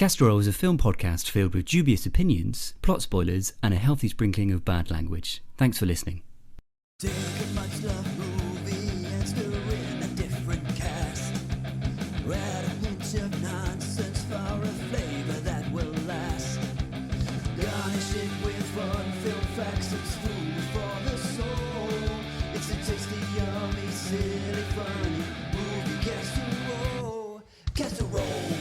Castorol is a film podcast filled with dubious opinions, plot spoilers, and a healthy sprinkling of bad language. Thanks for listening. Take a much loved movie and stir in a different cast. Add a hint of nonsense for a flavor that will last. Garnish it with fun, film facts, it's food for the soul. It's a tasty, yummy, silly, funny movie casserole. Casserole.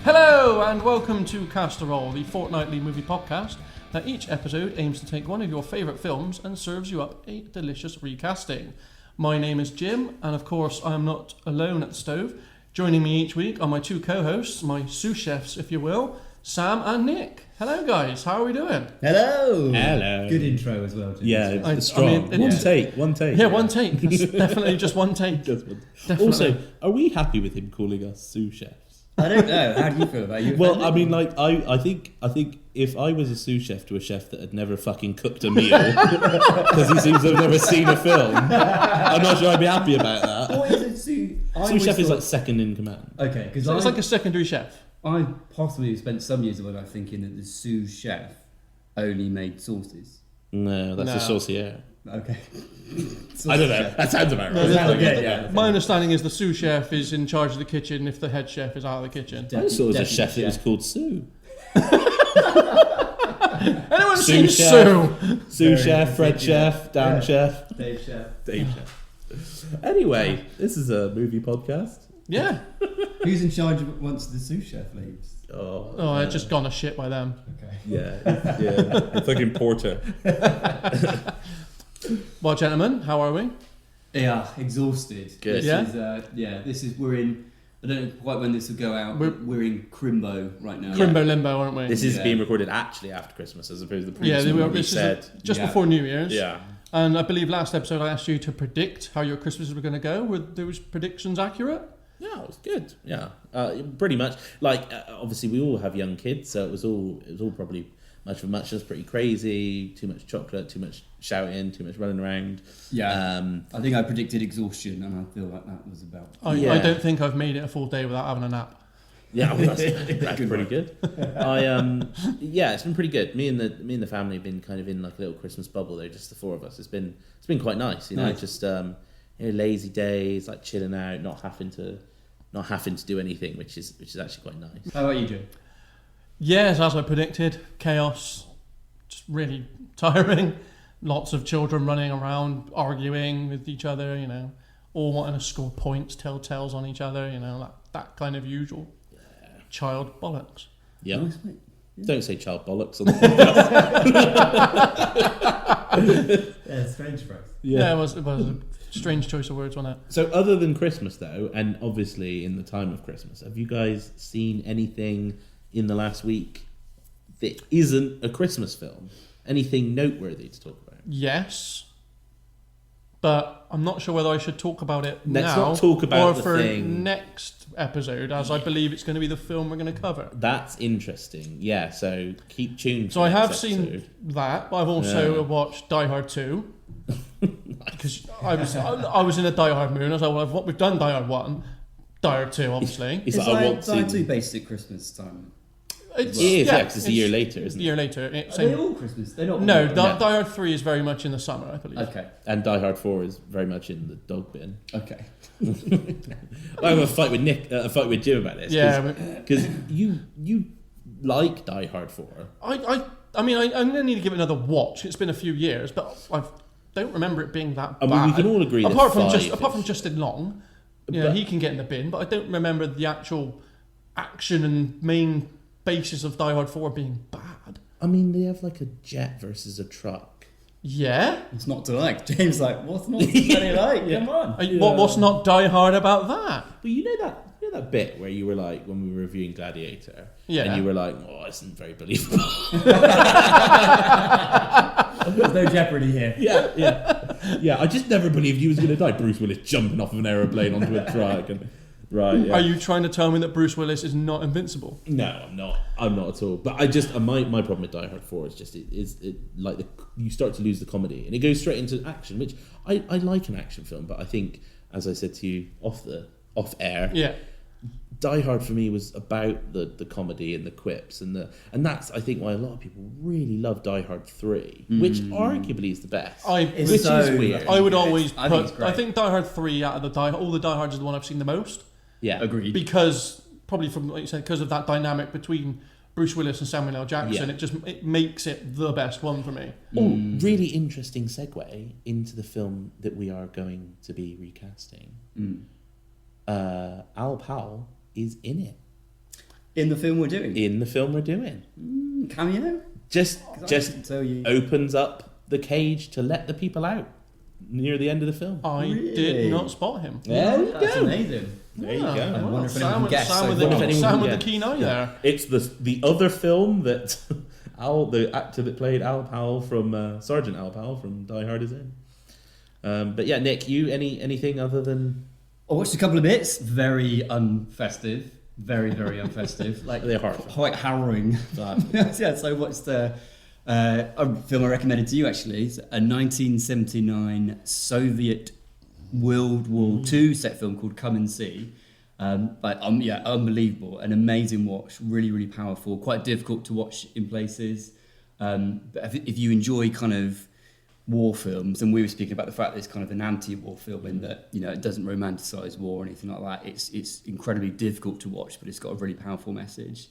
Hello and welcome to Castorol, the fortnightly movie podcast that each episode aims to take one of your favourite films and serves you up a delicious recasting. My name is Jim, and of course I am not alone at the stove. Joining me each week are my two co-hosts, my sous chefs if you will, Sam and Nick. Hello guys, how are we doing? Hello! Hello. Good intro as well, Jim. Yeah, it's strong. I mean, one take. Yeah, one take. That's definitely just one take. Definitely. Also, are we happy with him calling us sous chefs? I don't know. How do you feel about it? Well, I mean, like, I think if I was a sous chef to a chef that had never fucking cooked a meal, because he seems to have never seen a film, I'm not sure I'd be happy about that. What is a sous? Sous chef is like second in command. Okay, because So it's like a secondary chef. I possibly spent some years of my life thinking that the sous chef only made sauces. No, that's a saucier. Okay. I don't know. That sounds about right. Yeah. My understanding is the sous chef is in charge of the kitchen if the head chef is out of the kitchen. I thought it was a chef that was called Sue. Anyone Sous seen chef. Sue? Sous chef, Fred chef, Dan chef, Dave chef. Dave chef. Anyway, this is a movie podcast. Yeah. Who's in charge of it once the sous chef leaves? Oh, I'd just gone to shit by them. Okay. Yeah. Fucking porter. Well, gentlemen, how are we? Yeah, exhausted. Good. This is we're in. I don't know quite when this will go out. We're in Crimbo right now. Crimbo limbo, aren't we? This is being recorded actually after Christmas as opposed to the Yeah, previous one we this said. is just before New Year's. Yeah. And I believe last episode I asked you to predict how your Christmases were going to go. Were those predictions accurate? Yeah, it was good. Yeah, pretty much. Like, obviously, we all have young kids, so it was all probably much of muchness, pretty crazy. Too much chocolate, too much shouting, too much running around. Yeah. I think I predicted exhaustion, and I feel like that was about. I don't think I've made it a full day without having a nap. Yeah, well, that's pretty good. It's been pretty good. Me and the family have been kind of in like a little Christmas bubble. They're just the four of us. It's been quite nice, you know. Nice. Just lazy days, like chilling out, not having to do anything, which is actually quite nice. How about you, Joe? Yes, as I predicted, chaos, just really tiring. Lots of children running around, arguing with each other, you know, all wanting to score points, tell tales on each other, you know, that kind of usual child bollocks. Yeah. Nice, mate. Don't say child bollocks on the podcast. Yeah, strange phrase. Yeah, it was a strange choice of words, wasn't it? So other than Christmas though, and obviously in the time of Christmas, have you guys seen anything in the last week that isn't a Christmas film? Anything noteworthy to talk about? Yes, but I'm not sure whether I should talk about it Let's now not talk about or the for thing. Next episode, as I believe it's going to be the film we're going to cover. That's interesting. Yeah, so keep tuned. So I have seen that, but I've also watched Die Hard 2. Because I was in a Die Hard mood. I was like, well, we've done Die Hard 1, Die Hard 2, obviously. It's like Die 2 based at Christmas time. It is, because it's a year later, isn't it? A year later. Are they all Christmas? They're not. No, Die Hard 3 is very much in the summer, I believe. Okay. And Die Hard 4 is very much in the dog bin. Okay. I have a fight with Jim about this. Yeah, because you like Die Hard 4. I mean, I'm going to need to give it another watch. It's been a few years, but I don't remember it being that bad. I mean, we can all agree apart that from Justin Long, you know, he can get in the bin, but I don't remember the actual action and main basis of Die Hard 4 being bad. I mean, they have like a jet versus a truck. Yeah? It's not to like. James like, what's not to like? Come on. What's not Die Hard about that? Well, you know that bit where you were like, when we were reviewing Gladiator, and you were like, oh, it isn't very believable. There's no jeopardy here. Yeah. I just never believed he was going to die. Bruce Willis jumping off of an airplane onto a truck and. Right. Yeah. Are you trying to tell me that Bruce Willis is not invincible? No, I'm not. I'm not at all. But I just my problem with Die Hard 4 is just you start to lose the comedy and it goes straight into action, which I like an action film, but I think, as I said to you off air, Die Hard for me was about the comedy and the quips and that's I think why a lot of people really love Die Hard 3, which arguably is the best. Which is weird. I would always I think it's great. I think Die Hard 3 out of all the Die Hards is the one I've seen the most. Yeah, Agreed. Because probably from like you said, because of that dynamic between Bruce Willis and Samuel L. Jackson, it makes it the best one for me. Oh, really interesting segue into the film that we are going to be recasting. Al Powell is in it. In the film we're doing. Cameo? Just tell you. opens up the cage to let the people out near the end of the film. I Really? did not spot him. There you That's go. amazing. There you go. I wonder if anyone Sam can with, guess. Sam with, so the, far. Sam with Yeah. the keen eye there. It's the other film that the actor that played Al Powell from Sergeant Al Powell from Die Hard is in. But yeah, Nick, you anything other than I watched a couple of bits. Very unfestive. Very, very unfestive. Like They're hard. quite harrowing. Yeah, so I watched a film I recommended to you actually. It's a 1979 Soviet World War II set film called Come and See. Unbelievable, an amazing watch, really, really powerful. Quite difficult to watch in places. But if you enjoy kind of war films, and we were speaking about the fact that it's kind of an anti-war film in that it doesn't romanticize war or anything like that. It's incredibly difficult to watch, but it's got a really powerful message.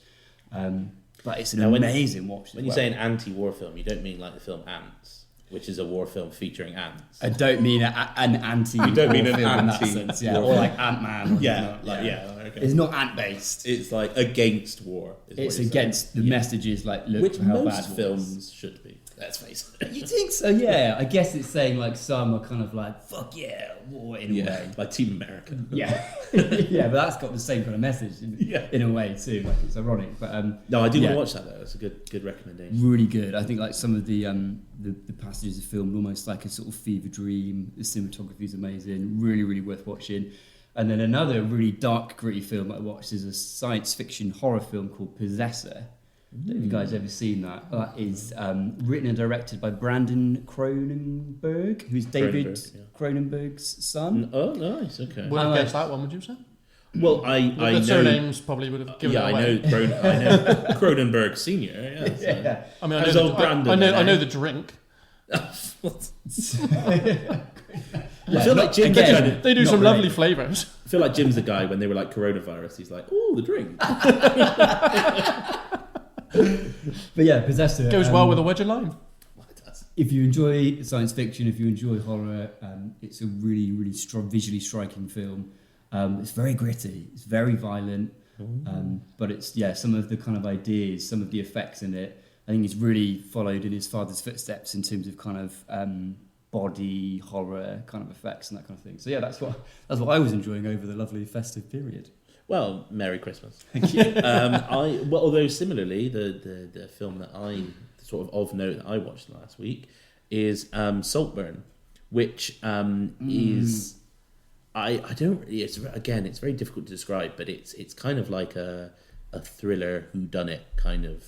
But it's an amazing watch. When you say an anti-war film, you don't mean like the film Ants, which is a war film featuring ants. I don't mean an anti. You don't mean an film in that anti- sense, yeah, war or like Ant-Man. Okay. It's not ant-based. It's like against war. It's against the messages like look which how most bad films should be. Let's face it. You think so? Yeah, I guess it's saying like some are kind of like fuck yeah, war in a way. Like Team America. Yeah, yeah, but that's got the same kind of message in a way too. Like it's ironic, but no, I do want to watch that though. It's a good recommendation. Really good. I think like some of the passages are filmed almost like a sort of fever dream. The cinematography is amazing. Really, really worth watching. And then another really dark, gritty film I watched is a science fiction horror film called Possessor. I don't know if you guys ever seen that. That is written and directed by Brandon Cronenberg, who's David Cronenberg's son. Oh, nice. Okay. Would have guessed that one, would you say? Well, I know the surnames probably would have given it away. I know Cronenberg Senior. Yeah. I mean, I know the drink. I feel like Jim. They do some lovely flavours. I feel like Jim's the guy when they were like coronavirus. He's like, oh, the drink. But yeah, Possessor Goes well with a wedge of lime. If you enjoy science fiction, if you enjoy horror, it's a really, really visually striking film. It's very gritty. It's very violent. But it's some of the kind of ideas, some of the effects in it. I think he's really followed in his father's footsteps in terms of kind of body horror kind of effects and that kind of thing. So yeah, that's what I was enjoying over the lovely festive period. Well, Merry Christmas. Thank you. Although similarly, the film that I sort of note that I watched last week is Saltburn, which is I don't really. It's very difficult to describe, but it's kind of like a thriller whodunit kind of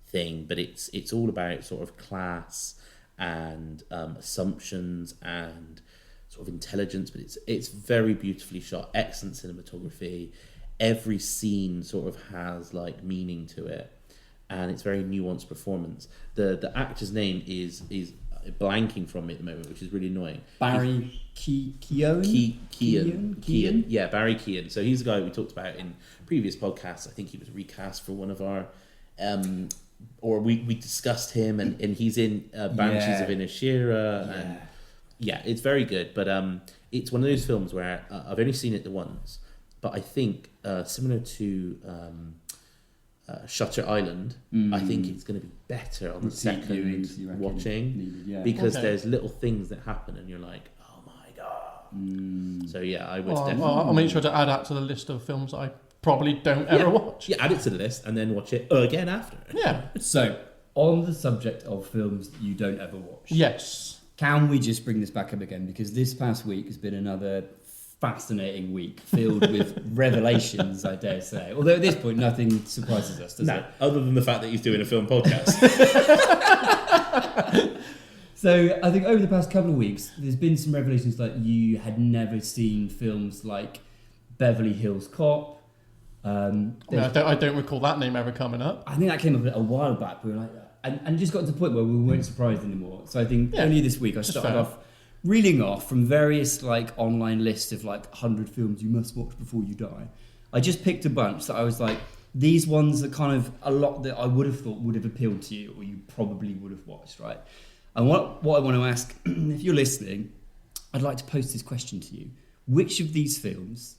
thing, but it's all about sort of class and assumptions and sort of intelligence, but it's very beautifully shot, excellent cinematography. Every scene sort of has like meaning to it, and it's very nuanced performance. The actor's name is blanking from me at the moment, which is really annoying. Barry Keoghan? Keoghan. Yeah, Barry Keoghan. So he's the guy we talked about in previous podcasts. I think he was recast for one of our or we discussed him, and he's in Banshees of Inisherin, and it's very good. But it's one of those films where I've only seen it the once, but I think similar to Shutter Island, I think it's going to be better on the second watching, because there's little things that happen and you're like, oh my god. So yeah, I would definitely. I'll make sure to add that to the list of films that I probably don't ever watch. Yeah, add it to the list and then watch it again after. Yeah. So, on the subject of films that you don't ever watch. Yes. Can we just bring this back up again? Because this past week has been another fascinating week filled with revelations, I dare say. Although at this point, nothing surprises us, does it? Other than the fact that he's doing a film podcast. So I think over the past couple of weeks, there's been some revelations like you had never seen films like Beverly Hills Cop, I don't recall that name ever coming up. I think that came up a while back. We were like, and just got to the point where we weren't surprised anymore. So I think only this week I started fair. off reeling off from various like online lists of like 100 films you must watch before you die. I just picked a bunch that I was like, these ones are kind of a lot that I would have thought would have appealed to you, or you probably would have watched, right? And what I want to ask, if you're listening, I'd like to pose this question to you. Which of these films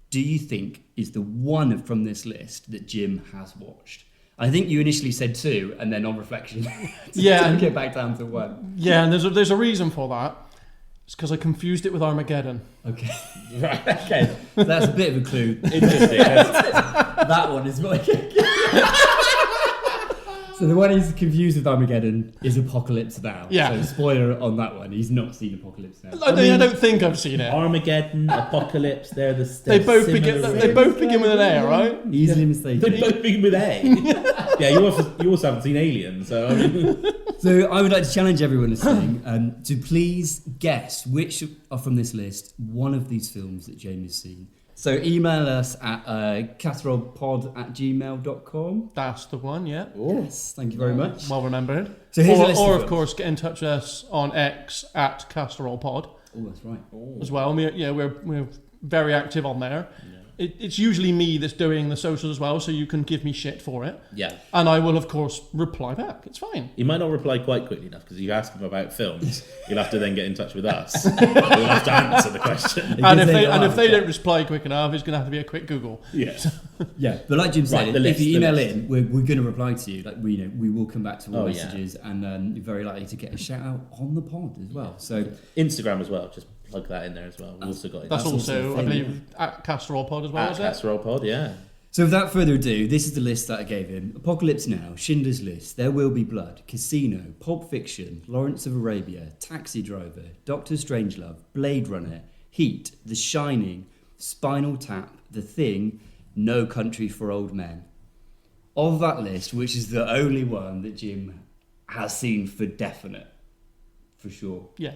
do you think is the one from this list that Jim has watched? I think you initially said 2, and then on reflection, to get back down to 1. Yeah, and there's a reason for that. It's because I confused it with Armageddon. Okay. Right, okay. That's a bit of a clue. Interesting. That one is what So the one he's confused with Armageddon is Apocalypse Now. Yeah. So spoiler on that one, he's not seen Apocalypse Now. I don't think I've seen it. Armageddon, Apocalypse, they both begin with an A, right? Easily mistaken. They both begin with A. Yeah, you also haven't seen Alien, so I mean... So I would like to challenge everyone listening to please guess which are from this list one of these films that James has seen. So email us at casserolpod@gmail.com. That's the one, yeah. Yes, thank you very much. Well remembered. So here's a list or of of course, get in touch with us on X at CasserolPod Oh, that's right. as well. We're very active on there. Yeah. It's usually me that's doing the socials as well, so you can give me shit for it. Yeah. And I will, of course, reply back. It's fine. You might not reply quite quickly enough because you ask them about films. You'll have to then get in touch with us. We'll have to answer the question. And if they don't reply quick enough, it's going to have to be a quick Google. Yeah. Yeah, but like Jim said, Right, if you email in, we're going to reply to you. Like we will come back to all messages, and you're very likely to get a shout out on the pod as well. So Instagram as well. Just plug that in there as well. We've also got That's also, I thing, believe, at CasserolPod as well, is it? Casserole Pod, yeah. So without further ado, this is the list that I gave him. Apocalypse Now, Schindler's List, There Will Be Blood, Casino, Pulp Fiction, Lawrence of Arabia, Taxi Driver, Doctor Strangelove, Blade Runner, Heat, The Shining, Spinal Tap, The Thing, No Country for Old Men. Of that list, which is the only one that Jim has seen for definite, for sure. Yeah.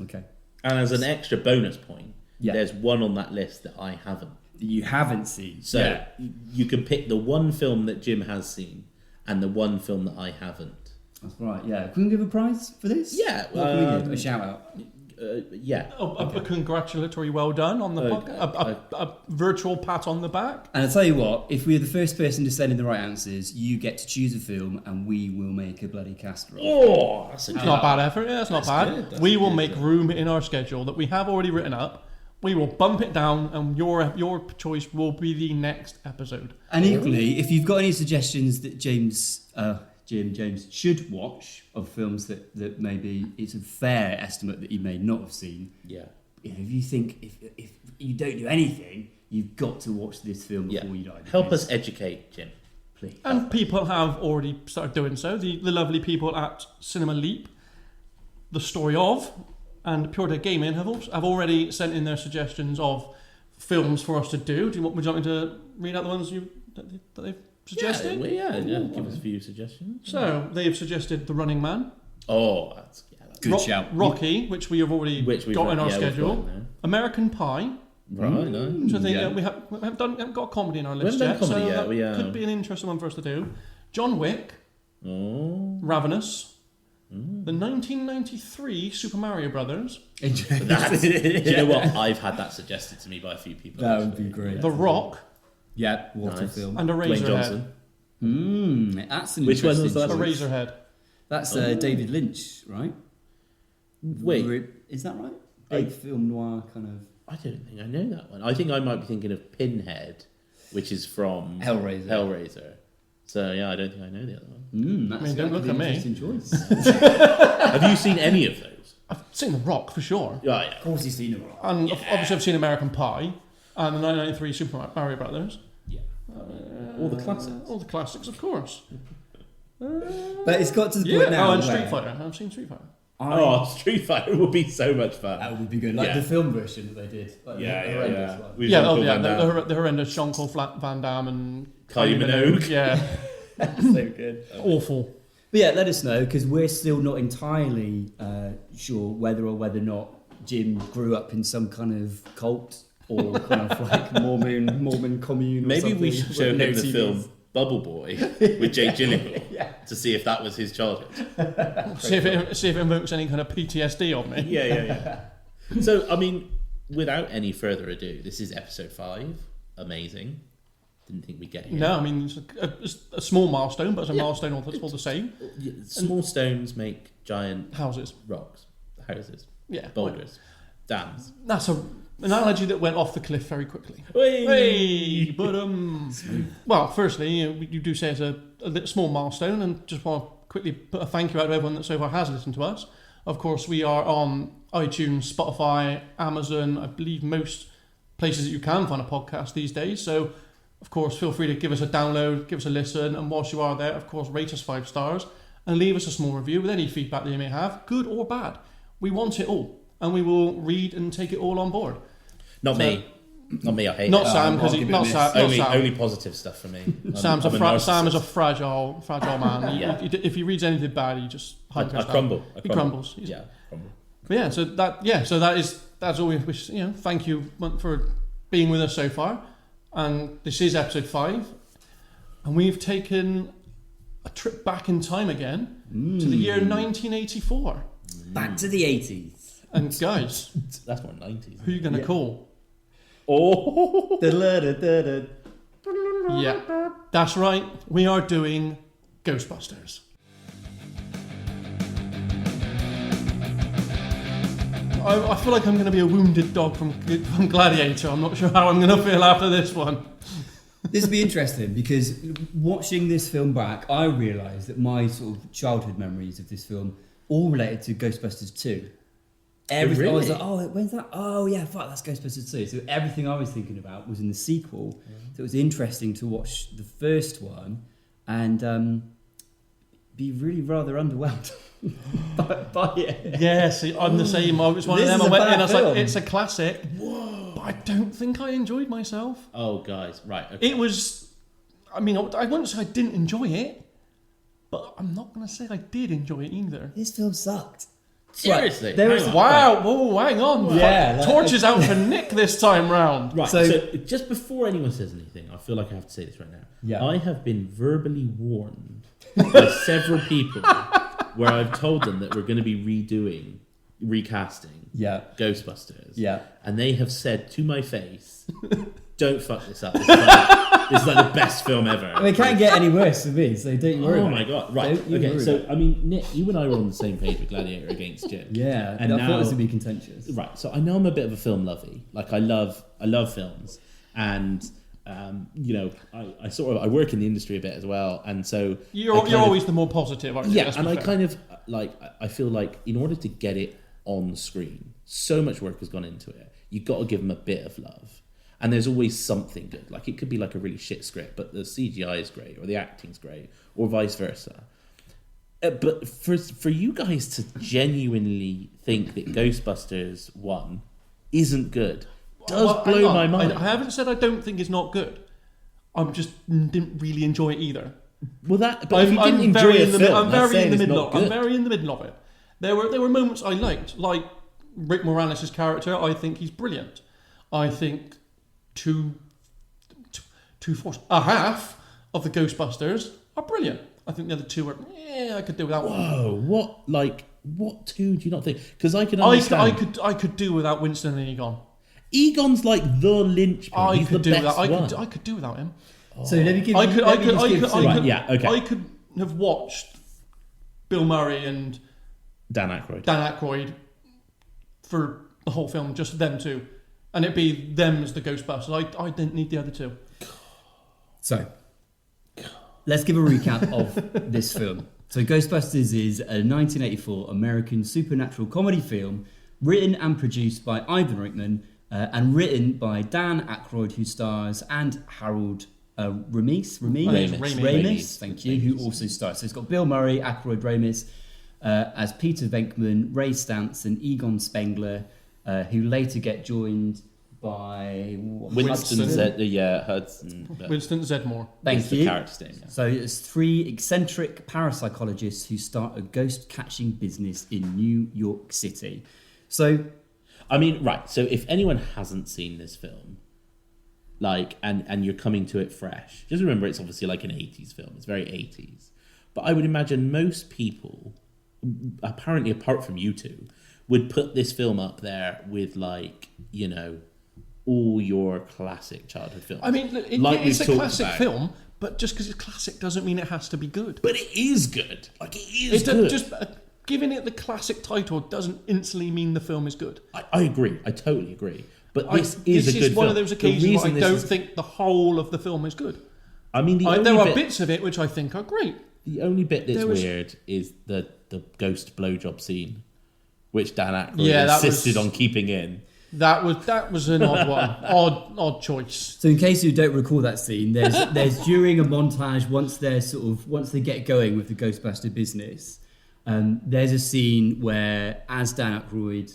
Okay. And as an extra bonus point, Yeah. there's one on that list that I haven't. That you haven't seen. So you can pick the one film that Jim has seen and the one film that I haven't. That's right, yeah. Can we give a prize for this? Yeah, What can we give? A shout out? Yeah. A congratulatory well done on the podcast. A virtual pat on the back. And I'll tell you what, if we're the first person to send in the right answers, you get to choose a film and we will make a bloody casserole. Oh, that's a It's good not bad effort. Yeah, it's not bad. good, that's We will good, make yeah. room in our schedule that we have already written up. We will bump it down, and your choice will be the next episode. And equally, if you've got any suggestions that James should watch of films that maybe it's a fair estimate that he may not have seen, Yeah. if you think if you don't do anything, you've got to watch this film before you die. Help us educate, Jim. please. And people have already started doing so. The lovely people at Cinema Leap, The Story Of, and Pure Dead Gaming have already sent in their suggestions of films for us to do. Would you want me to read out the ones that they've suggested? Yeah. Give us a few suggestions. So they've suggested The Running Man, Oh, that's Good shout. Rocky, which we have already got in our schedule, American Pie, Right, nice. which I think Yeah. we haven't got a comedy in our We list haven't done yet, comedy so yet, that we, could be an interesting one for us to do. John Wick, Oh. Ravenous, the 1993 Super Mario Brothers, Do you know what? I've had that suggested to me by a few people. That would actually. be great. The Rock, Yeah, what a Nice. film. and Dwayne Eraserhead. Johnson. That's an Which one was interesting that? choice. Eraserhead. That's David Lynch, right? Wait, Is that right? Big film noir kind of I don't think I know that one. I think I might be thinking of Pinhead, which is from Hellraiser. So yeah, I don't think I know the other one. That's don't look an at me. interesting choice. Have you seen any of those? I've seen The Rock for sure, Oh, yeah. Of course, you've seen it. and obviously I've seen American Pie and the 1993 Super Mario Brothers. Yeah. All the classics. All the classics, of course. But it's got to the Yeah. point now. Oh, and where Street Fighter. I've seen Street Fighter. Oh, Street Fighter would be so much fun. That would be good. Like Yeah. the film version that they did. Like the horrendous one. With Yeah, Jean-Claude Van the Damme. horrendous Jean-Claude Van Damme and Kylie Minogue. Yeah, so good. awful. But yeah, let us know because we're still not entirely sure whether or whether not Jim grew up in some kind of cult or kind of like Mormon commune. Or Maybe we something should show him with no the TVs. film Bubble Boy with Jake Gyllenhaal Yeah. to see if that was his childhood. See if it invokes any kind of PTSD on me. Yeah. So, I mean, without any further ado, this is episode 5. Amazing. Didn't think we'd get here. No, I mean, it's a small milestone, but it's a milestone all the same. Small stones make giant Houses. rocks, houses, Yeah. boulders, dams. That's an analogy that went off the cliff very quickly. Hey! Hey, but well, firstly, you do say it's a little small milestone, and just want to quickly put a thank you out to everyone that so far has listened to us. Of course, we are on iTunes, Spotify, Amazon, I believe most places that you can find a podcast these days. So, of course, feel free to give us a download, give us a listen, and whilst you are there, of course, rate us 5 stars and leave us a small review with any feedback that you may have, good or bad. We want it all, and we will read and take it all on board. Not me, I hate Not it. Sam, because I'll give it a not miss. Sam. Not Sam. Only positive stuff for me. Sam is narcissist. a fragile man. Yeah. If he reads anything bad, he just I crumble. He crumbles. Yeah, crumble. But yeah, so that's all we wish. Thank you for being with us so far, and this is episode 5, and we've taken a trip back in time again to the year 1984. Back to the 80s. And guys, That's more 90s. who are you going to call? Oh, Yeah, that's right. We are doing Ghostbusters. I feel like I'm going to be a wounded dog from Gladiator. I'm not sure how I'm going to feel after this one. This will be interesting because watching this film back, I realised that my sort of childhood memories of this film all related to Ghostbusters 2. Everything I was like, oh, when's that? Oh, yeah, fuck, that's Ghostbusters 2. So everything I was thinking about was in the sequel. So it was interesting to watch the first one and be really rather underwhelmed by it. Yeah, see, I'm the same. I was one This of them. is I a went in, bad I was like, film. it's a classic. Whoa. But I don't think I enjoyed myself. oh, guys, right. Okay. It was, I mean, I wouldn't say I didn't enjoy it, but I'm not going to say I did enjoy it either. This film sucked. Seriously, there hang is- on. Wow, whoa, hang on. Yeah, like- Torches out for Nick this time round. Right, So- so just before anyone says anything, I feel like I have to say this right now. Yeah. I have been verbally warned by several people where I've told them that we're going to be recasting Yeah. Ghostbusters. Yeah. And they have said to my face, don't fuck this up. This is like the best film ever. I mean, it can't get any worse for me, so don't you worry. Oh about my it. god! Right. Don't you Okay. worry So about it. I mean, Nick, you and I were on the same page with Gladiator against Jim. Yeah, And I now, thought this would be contentious. right. So I know I'm a bit of a film lovey. Like I love films, and I work in the industry a bit as well, and so You're always the more positive, aren't you? yeah, Let's and be I fair. kind of I feel like in order to get it on screen, so much work has gone into it. You've got to give them a bit of love. And there's always something good. Like it could be like a really shit script, but the CGI is great, or the acting's great, or vice versa. But for you guys to genuinely think that Ghostbusters 1 isn't good does Well, hang blow on. my mind. I haven't said I don't think it's not good. I just didn't really enjoy it either. Well, but if you didn't enjoy a film, I'm that's very saying in the it's middle. not I'm good. very in the middle of it. There were moments I liked, like Rick Moranis' character. I think he's brilliant. I think a half of the Ghostbusters are brilliant. I think the other two are. I could do without one. Whoa, what two do you not think? Because I can understand. I could do without Winston and Egon. Egon's like the linchpin. He's the best one. I could do without him. So let me give. I could Right, okay. I could have watched Bill Murray and Dan Aykroyd. Dan Aykroyd for the whole film, just them two, and it'd be them as the Ghostbusters. I didn't need the other two. So let's give a recap of this film. So Ghostbusters is a 1984 American supernatural comedy film written and produced by Ivan Reitman and written by Dan Aykroyd, who stars, and Harold Ramis, thank you, who also stars. So it's got Bill Murray, Aykroyd, Ramis, as Peter Venkman, Ray Stantz, and Egon Spengler, who later get joined by Winston Hudson. Winston Zedmore. Thank It's the you. character's name. Yeah. So it's 3 eccentric parapsychologists who start a ghost catching business in New York City. So I mean, right. So if anyone hasn't seen this film, like, and you're coming to it fresh, just remember it's obviously like an 80s film. It's very 80s. But I would imagine most people, apparently apart from you two, would put this film up there with, like, you know, all your classic childhood films. I mean, it's a classic film, but just because it's classic doesn't mean it has to be good. But it is good. Like, it is good. Just giving it the classic title doesn't instantly mean the film is good. I agree. I totally agree. But this is a good film. This is one of those occasions where I don't think the whole of the film is good. I mean, there are bits of it which I think are great. The only bit that's weird is the ghost blowjob scene, which Dan Aykroyd insisted on keeping in. That was an odd one, odd choice. So in case you don't recall that scene, there's during a montage once they get going with the Ghostbuster business, there's a scene where as Dan Aykroyd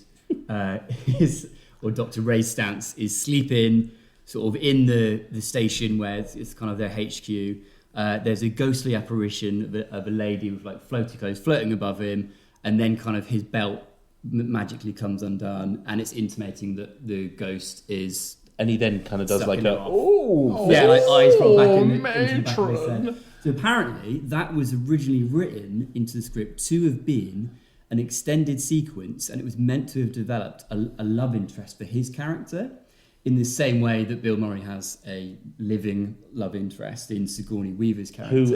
or Dr. Ray Stantz is sleeping sort of in the station where it's kind of their HQ. There's a ghostly apparition of a lady with like floaty clothes floating above him, and then kind of his belt magically comes undone, and it's intimating that the ghost is. And he then kind of does like like eyes from back into the back of his head. So apparently that was originally written into the script to have been an extended sequence, and it was meant to have developed a love interest for his character, in the same way that Bill Murray has a living love interest in Sigourney Weaver's character. Who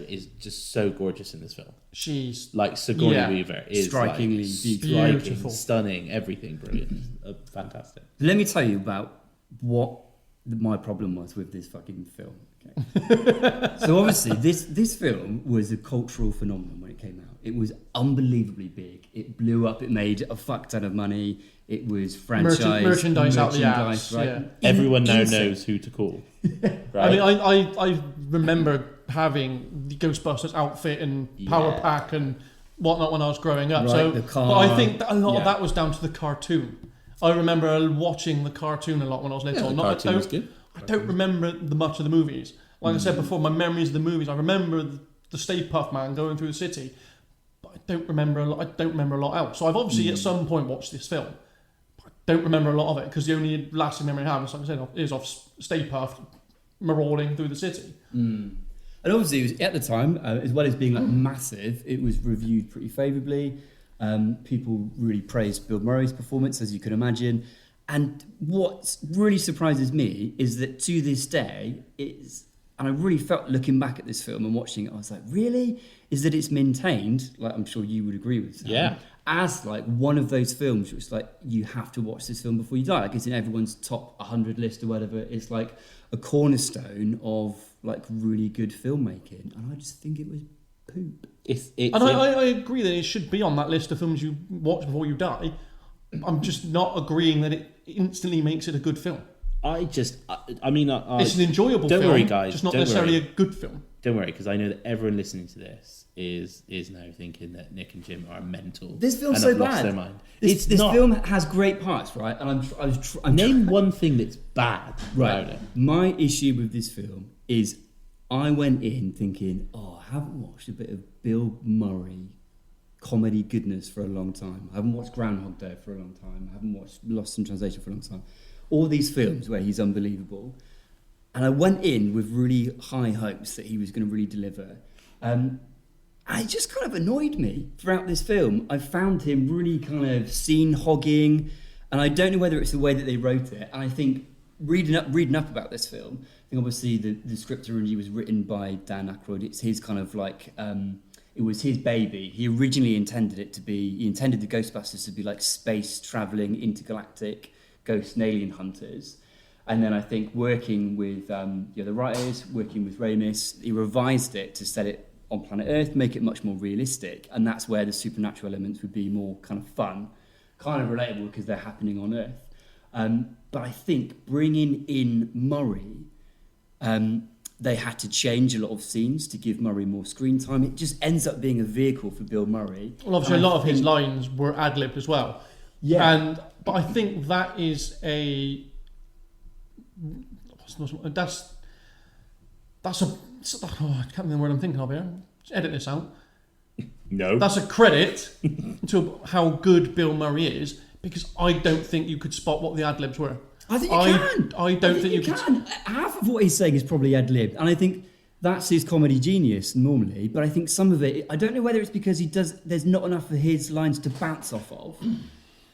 is just so gorgeous in this film. She's... Like, Sigourney Weaver is strikingly beautiful. Stunning, everything brilliant. Fantastic. Let me tell you about what my problem was with this fucking film. Okay. So obviously this film was a cultural phenomenon when it came out. It was unbelievably big. It blew up. It made a fuck ton of money. It was merchandise out the ass. Right? Yeah. Everyone now knows who to call. Right? I mean, I remember having the Ghostbusters outfit and power pack and whatnot when I was growing up. Right, so, the car, but I think that a lot of that was down to the cartoon. I remember watching the cartoon a lot when I was little. The cartoon was good. I don't remember much of the movies. Like I said before, my memories of the movies. I remember the Stay Puft Man going through the city, but I don't remember a lot else. So I've obviously at some point watched this film. But I don't remember a lot of it because the only lasting memory I have, like I said, is of Stay Puft marauding through the city. And obviously, it was, at the time, as well as being like massive, it was reviewed pretty favourably. People really praised Bill Murray's performance, as you can imagine. And what really surprises me is that to this day, and I really felt looking back at this film and watching it, I was like, really? Is that it's maintained, like I'm sure you would agree with, Sam, as like one of those films which like you have to watch this film before you die. Like it's in everyone's top 100 list or whatever. It's like a cornerstone of like really good filmmaking. And I just think it was poop. I agree that it should be on that list of films you watch before you die. I'm just not agreeing that it instantly makes it a good film. It's an enjoyable film. Don't worry, guys. Just not necessarily a good film. Don't worry, because I know that everyone listening to this is now thinking that Nick and Jim are mental. This film's and so have lost bad. Their mind. This film has great parts, right? And I'm name one thing that's bad about it. My issue with this film is I went in thinking, I haven't watched a bit of Bill Murray comedy goodness for a long time. I haven't watched Groundhog Day for a long time. I haven't watched Lost in Translation for a long time. All these films where he's unbelievable. And I went in with really high hopes that he was going to really deliver. And it just kind of annoyed me throughout this film. I found him really kind of scene hogging. And I don't know whether it's the way that they wrote it. And I think reading up about this film, I think obviously the script originally was written by Dan Aykroyd. It's his kind of like... it was his baby. He originally intended the Ghostbusters to be like space traveling intergalactic ghost and alien hunters. And then I think working with the writers, working with Ramis, he revised it to set it on planet Earth, make it much more realistic. And that's where the supernatural elements would be more kind of fun, kind of relatable because they're happening on Earth. But I think bringing in Murray, they had to change a lot of scenes to give Murray more screen time. It just ends up being a vehicle for Bill Murray. Well, obviously, a lot of his lines were ad-libbed as well. Yeah. But I think that is that's I can't remember the word I'm thinking of here. Just edit this out. No. That's a credit to how good Bill Murray is, because I don't think you could spot what the ad-libs were. I think you can. I don't think you can. Half of what he's saying is probably ad-libbed, and I think that's his comedy genius normally. But I think some of it, I don't know whether it's because there's not enough of his lines to bounce off of,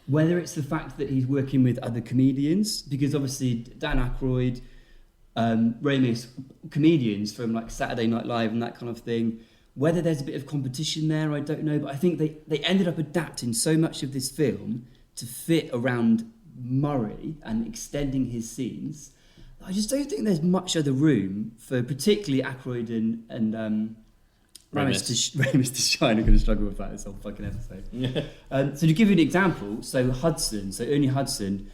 whether it's the fact that he's working with other comedians, because obviously Dan Aykroyd, Ramis, comedians from like Saturday Night Live and that kind of thing. Whether there's a bit of competition there, I don't know. But I think they ended up adapting so much of this film to fit around Murray and extending his scenes. I just don't think there's much other room for particularly Aykroyd and Ramis to shine. I'm going to struggle with that this whole fucking episode. So to give you an example, Ernie Hudson,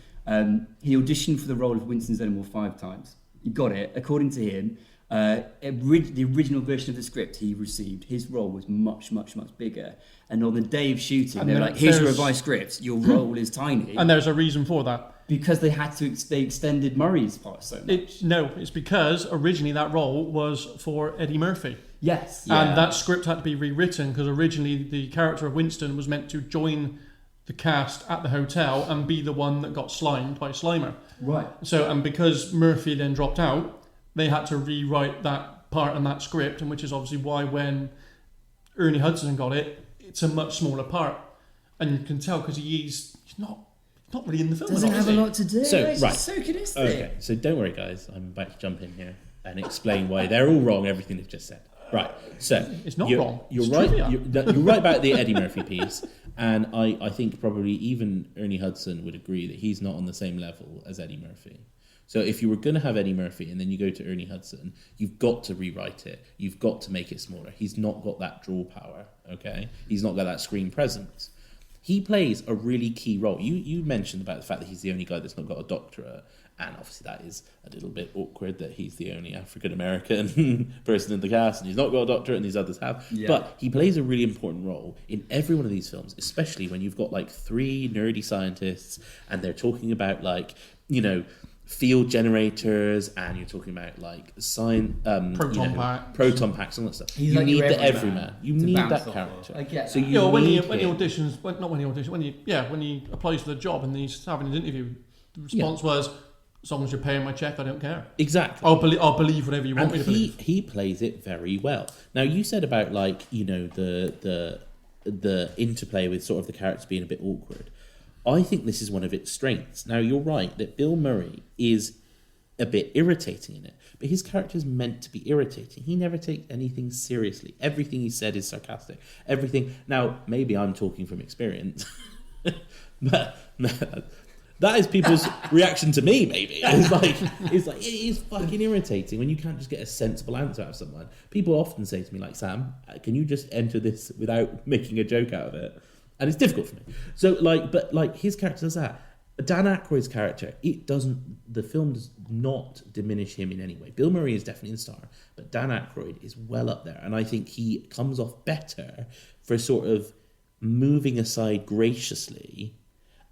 he auditioned for the role of Winston Zeddemore 5 times. He got it. According to him, the original version of the script he received, his role was much, much, much bigger. And on the day of shooting, they were like, here's your revised script, your role is tiny. And there's a reason for that. Because they extended Murray's part so much. It's because originally that role was for Eddie Murphy. Yes. And that script had to be rewritten because originally the character of Winston was meant to join the cast at the hotel and be the one that got slimed by Slimer. Right. So, and because Murphy then dropped out, they had to rewrite that part and that script, and which is obviously why when Ernie Hudson got it, it's a much smaller part. And you can tell because he's not really in the film. Doesn't have a lot to do. So, it's right. just so sadistic. Okay, so don't worry, guys. I'm about to jump in here and explain why they're all wrong, everything they've just said. Right, so... It's not wrong. You're it's right. trivia. You're right about the Eddie Murphy piece, and I think probably even Ernie Hudson would agree that he's not on the same level as Eddie Murphy. So if you were going to have Eddie Murphy and then you go to Ernie Hudson, you've got to rewrite it. You've got to make it smaller. He's not got that draw power, okay? He's not got that screen presence. He plays a really key role. You mentioned about the fact that he's the only guy that's not got a doctorate, and obviously that is a little bit awkward that he's the only African-American person in the cast and he's not got a doctorate and these others have. Yeah. But he plays a really important role in every one of these films, especially when you've got like 3 nerdy scientists and they're talking about like, you know, field generators, and you're talking about like proton packs, and all that stuff. He's you like need the everyman. You need that character. I get so that. when he applies for the job and he's having his interview, the response was, as long as you're paying my check, I don't care. Exactly. I'll believe whatever you want me to believe. He plays it very well. Now you said about like, you know, the interplay with sort of the characters being a bit awkward. I think this is one of its strengths. Now, you're right that Bill Murray is a bit irritating in it, but his character is meant to be irritating. He never takes anything seriously. Everything he said is sarcastic. Everything. Now, maybe I'm talking from experience, but that is people's reaction to me. Maybe it's like it is fucking irritating when you can't just get a sensible answer out of someone. People often say to me, like, Sam, can you just enter this without making a joke out of it? And it's difficult for me. So, but his character does that. Dan Aykroyd's character, the film does not diminish him in any way. Bill Murray is definitely the star, but Dan Aykroyd is well up there. And I think he comes off better for sort of moving aside graciously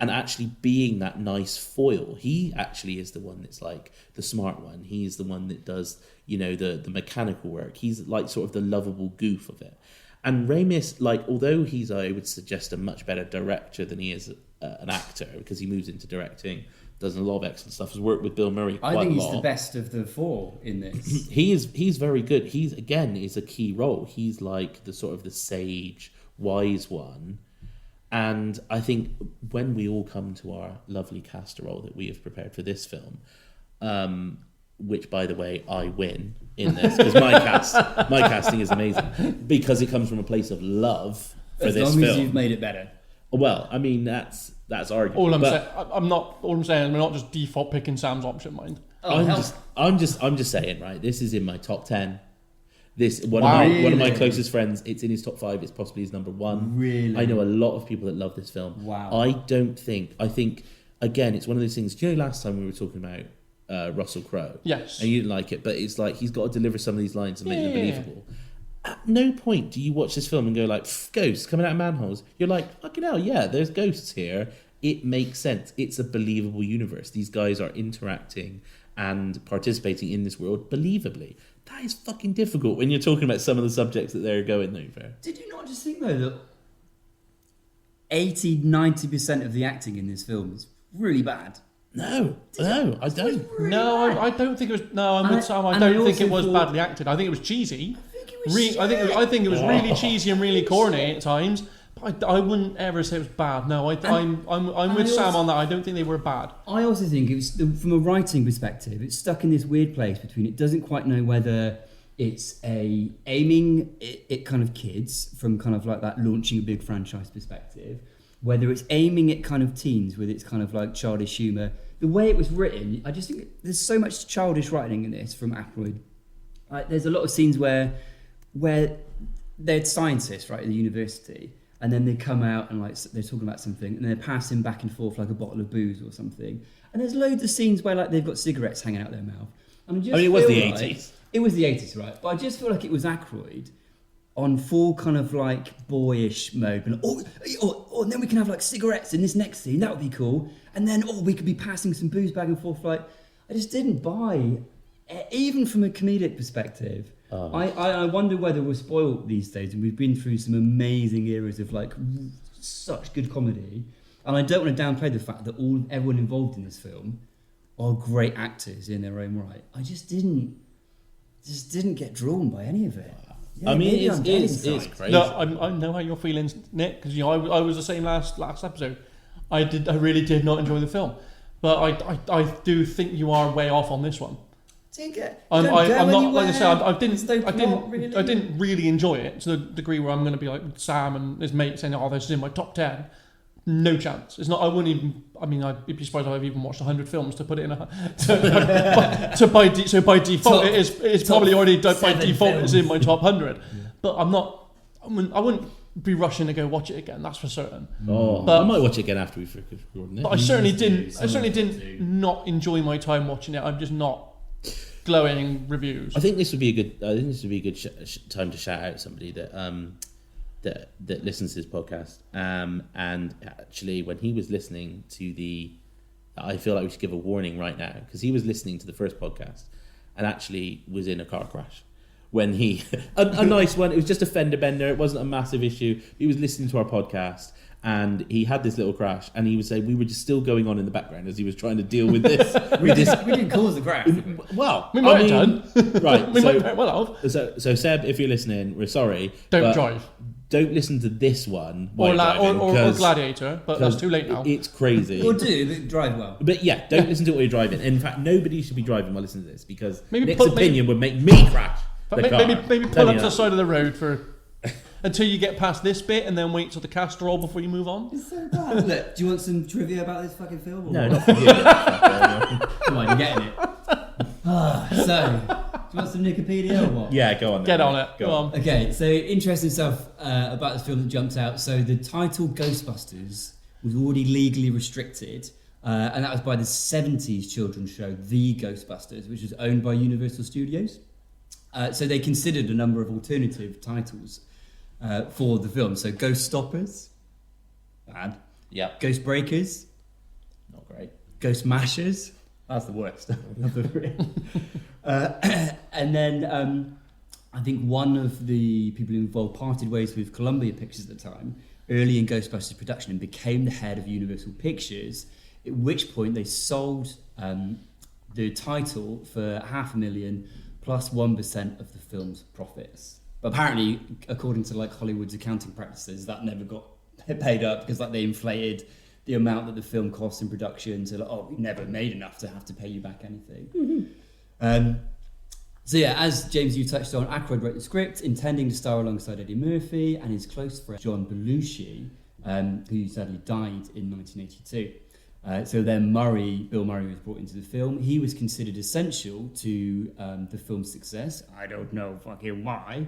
and actually being that nice foil. He actually is the one that's like the smart one. He's the one that does, you know, the mechanical work. He's like sort of the lovable goof of it. And Ramis, like, although he's, I would suggest, a much better director than he is an actor, because he moves into directing, does a lot of excellent stuff, has worked with Bill Murray quite a lot. I think he's the best of the 4 in this. He's very good. He's, again, is a key role. He's like the sort of the sage, wise one. And I think when we all come to our lovely casserole that we have prepared for this film, which, by the way, I win in this because my casting is amazing because it comes from a place of love for this film. As long as you've made it better. Well, I mean that's arguable. All I'm saying, we're not just default picking Sam's option, mind. I'm just saying, right? This is in my top 10. One of my closest friends. It's in his top 5. It's possibly his number 1. Really, I know a lot of people that love this film. Wow. I think again, it's one of those things. Do you know last time we were talking about Russell Crowe? Yes. And you didn't like it, but it's like he's got to deliver some of these lines and make them believable. At no point do you watch this film and go like, ghosts coming out of manholes. You're like, fucking hell, yeah, there's ghosts here. It makes sense. It's a believable universe. These guys are interacting and participating in this world believably. That is fucking difficult when you're talking about some of the subjects that they're going over. Did you not just think, though, that 80-90% of the acting in this film is really bad. No, I don't. No, I don't think it was. No, I'm with Sam. I don't think it was badly acted. I think it was cheesy. I think it was really cheesy and really corny at times. But I wouldn't ever say it was bad. No, I'm with Sam on that. I don't think they were bad. I also think it was, from a writing perspective, it's stuck in this weird place between it doesn't quite know whether it's aiming at kind of kids from kind of like that launching a big franchise perspective, whether it's aiming at kind of teens with its kind of like childish humour. The way it was written, I just think there's so much childish writing in this from Aykroyd. There's a lot of scenes where they're scientists, right, at the university, and then they come out and like they're talking about something, and they're passing back and forth like a bottle of booze or something. And there's loads of scenes where like they've got cigarettes hanging out their mouth. It was the 80s. It was the 80s, right? But I just feel like it was Aykroyd on full kind of like boyish mode. And and then we can have like cigarettes in this next scene. That would be cool. And then we could be passing some booze back and forth. Like, I just didn't buy, even from a comedic perspective. I wonder whether we're spoiled these days, and we've been through some amazing eras of like such good comedy. And I don't want to downplay the fact that everyone involved in this film are great actors in their own right. I just didn't get drawn by any of it. Yeah, I mean, it's crazy. No, I know how you're feeling, Nick, because I was the same last episode. I really did not enjoy the film, but I do think you are way off on this one. I'm not, like I said, I didn't really enjoy it to the degree where I'm going to be like Sam and his mate saying, "Oh, this is in my top 10." No chance. It's not. I wouldn't even. I mean, I'd be surprised if I've even watched 100 films to put it in so by default, it's probably already by default it's in my top 100. Yeah. But I'm not. I wouldn't be rushing to go watch it again. That's for certain. I might watch it again after we've recorded it. But I certainly didn't not enjoy my time watching it. I'm just not glowing reviews. I think this would be a good time to shout out somebody that that listens to this podcast. And actually, when he was listening to I feel like we should give a warning right now, because he was listening to the first podcast and actually was in a car crash. When he a nice one, it was just a fender bender. It wasn't a massive issue. He was listening to our podcast. And he had this little crash, and he was saying we were just still going on in the background as he was trying to deal with this. we didn't cause the crash. Well, we might have done. Right. We might well have. So Seb, if you're listening, we're sorry. Don't drive. Don't listen to this one. Or Gladiator, but that's too late now. It's crazy. Or but drive well. But yeah, don't listen to it while you're driving. In fact, nobody should be driving while listening to this, because Nick's opinion would make me crash. But maybe pull up to the side of the road for until you get past this bit, and then wait till the cast roll before you move on. It's so bad. Look, do you want some trivia about this fucking film? No, not for you. Come on, you're getting it. So, do you want some Wikipedia or what? Yeah, go on. Get on it. Go on. Okay, so interesting stuff about this film that jumps out. So the title Ghostbusters was already legally restricted, and that was by the 70s children's show The Ghostbusters, which was owned by Universal Studios. So they considered a number of alternative titles for the film. So Ghost Stoppers, bad. Yeah. Ghost Breakers, not great. Ghost Mashers, that's the worst of the three. And then I think one of the people involved parted ways with Columbia Pictures at the time, early in Ghostbusters production, and became the head of Universal Pictures, at which point they sold the title for $500,000 plus 1% of the film's profits. But apparently, according to like Hollywood's accounting practices, that never got paid up, because like they inflated the amount that the film cost in production to like, we never made enough to have to pay you back anything. Mm-hmm. So yeah, as James, you touched on, Aykroyd wrote the script, intending to star alongside Eddie Murphy and his close friend John Belushi, who sadly died in 1982. So then Bill Murray was brought into the film. He was considered essential to the film's success. I don't know fucking why.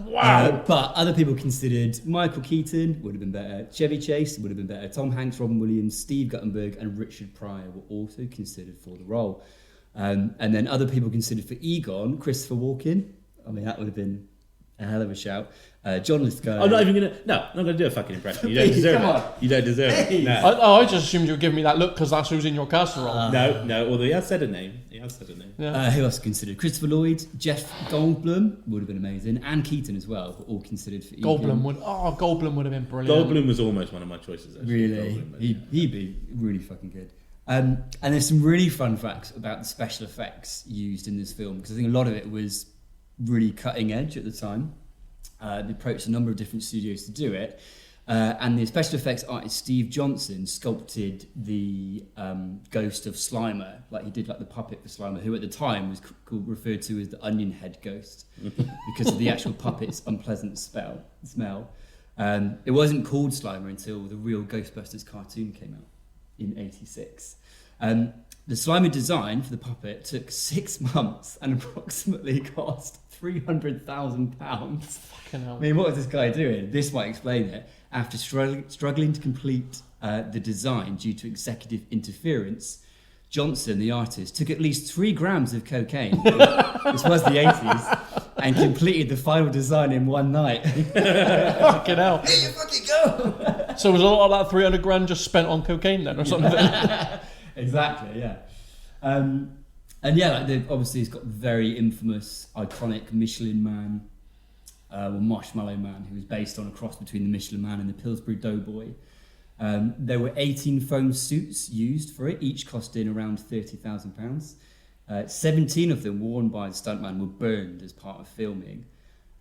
Wow. But other people considered Michael Keaton would have been better, Chevy Chase would have been better, Tom Hanks, Robin Williams, Steve Guttenberg and Richard Pryor were also considered for the role. And then other people considered for Egon, Christopher Walken. I mean, that would have been a hell of a shout. John Lithgow. I'm not even gonna. No, I'm not gonna do a fucking impression. You don't deserve Come it. on. You don't deserve it. No. I just assumed you were giving me that look because that's who's in your casserole. No. Although he has said a name. Yeah. Who else considered? Christopher Lloyd, Jeff Goldblum would have been amazing, and Keaton as well, were all considered for Goldblum would have been brilliant. Goldblum was almost one of my choices. Actually. Really, Goldblum, he'd be really fucking good. And there's some really fun facts about the special effects used in this film, because I think a lot of it was really cutting edge at the time. They approached a number of different studios to do it. And the special effects artist Steve Johnson sculpted the ghost of Slimer, like he did like the puppet for Slimer, who at the time was referred to as the onion head ghost because of the actual puppet's unpleasant smell. It wasn't called Slimer until the real Ghostbusters cartoon came out in '86. The Slimer design for the puppet took 6 months and approximately cost £300,000. Fucking hell. I mean, what was this guy doing? This might explain it. After struggling to complete the design due to executive interference, Johnson, the artist, took at least 3 grams of cocaine, this was the 80s, and completed the final design in one night. Fucking hell. Here you fucking go! So was a lot of that 300 grand just spent on cocaine then or something? Exactly, yeah. And yeah, like obviously he's got the very infamous, iconic Michelin Man, or Marshmallow Man, who was based on a cross between the Michelin Man and the Pillsbury Doughboy. There were 18 foam suits used for it, each costing around £30,000. 17 of them, worn by the stuntman, were burned as part of filming.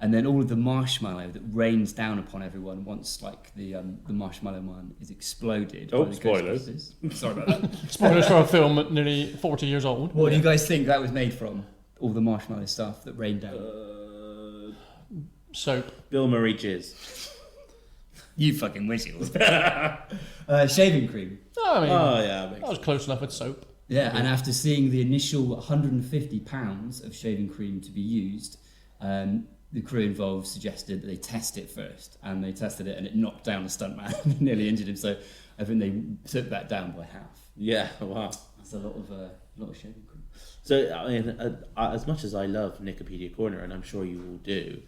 And then all of the marshmallow that rains down upon everyone once, like the Marshmallow Man is exploded. Oh, by the spoilers. Ghostbusters. Sorry about that. Spoilers for a film at nearly 40 years old. What do you guys think that was made from? All the marshmallow stuff that rained down. Soap. Bill Murray jizz. You fucking wish it was. Shaving cream. I mean, yeah. that was close enough with soap. Yeah, and after seeing the initial £150 of shaving cream to be used, the crew involved suggested that they test it first, and they tested it, and it knocked down the stuntman and nearly injured him. So I think they took that down by half. Yeah, wow. That's a lot of shaving cream. So, I mean, as much as I love Nicopedia Corner, and I'm sure you all do,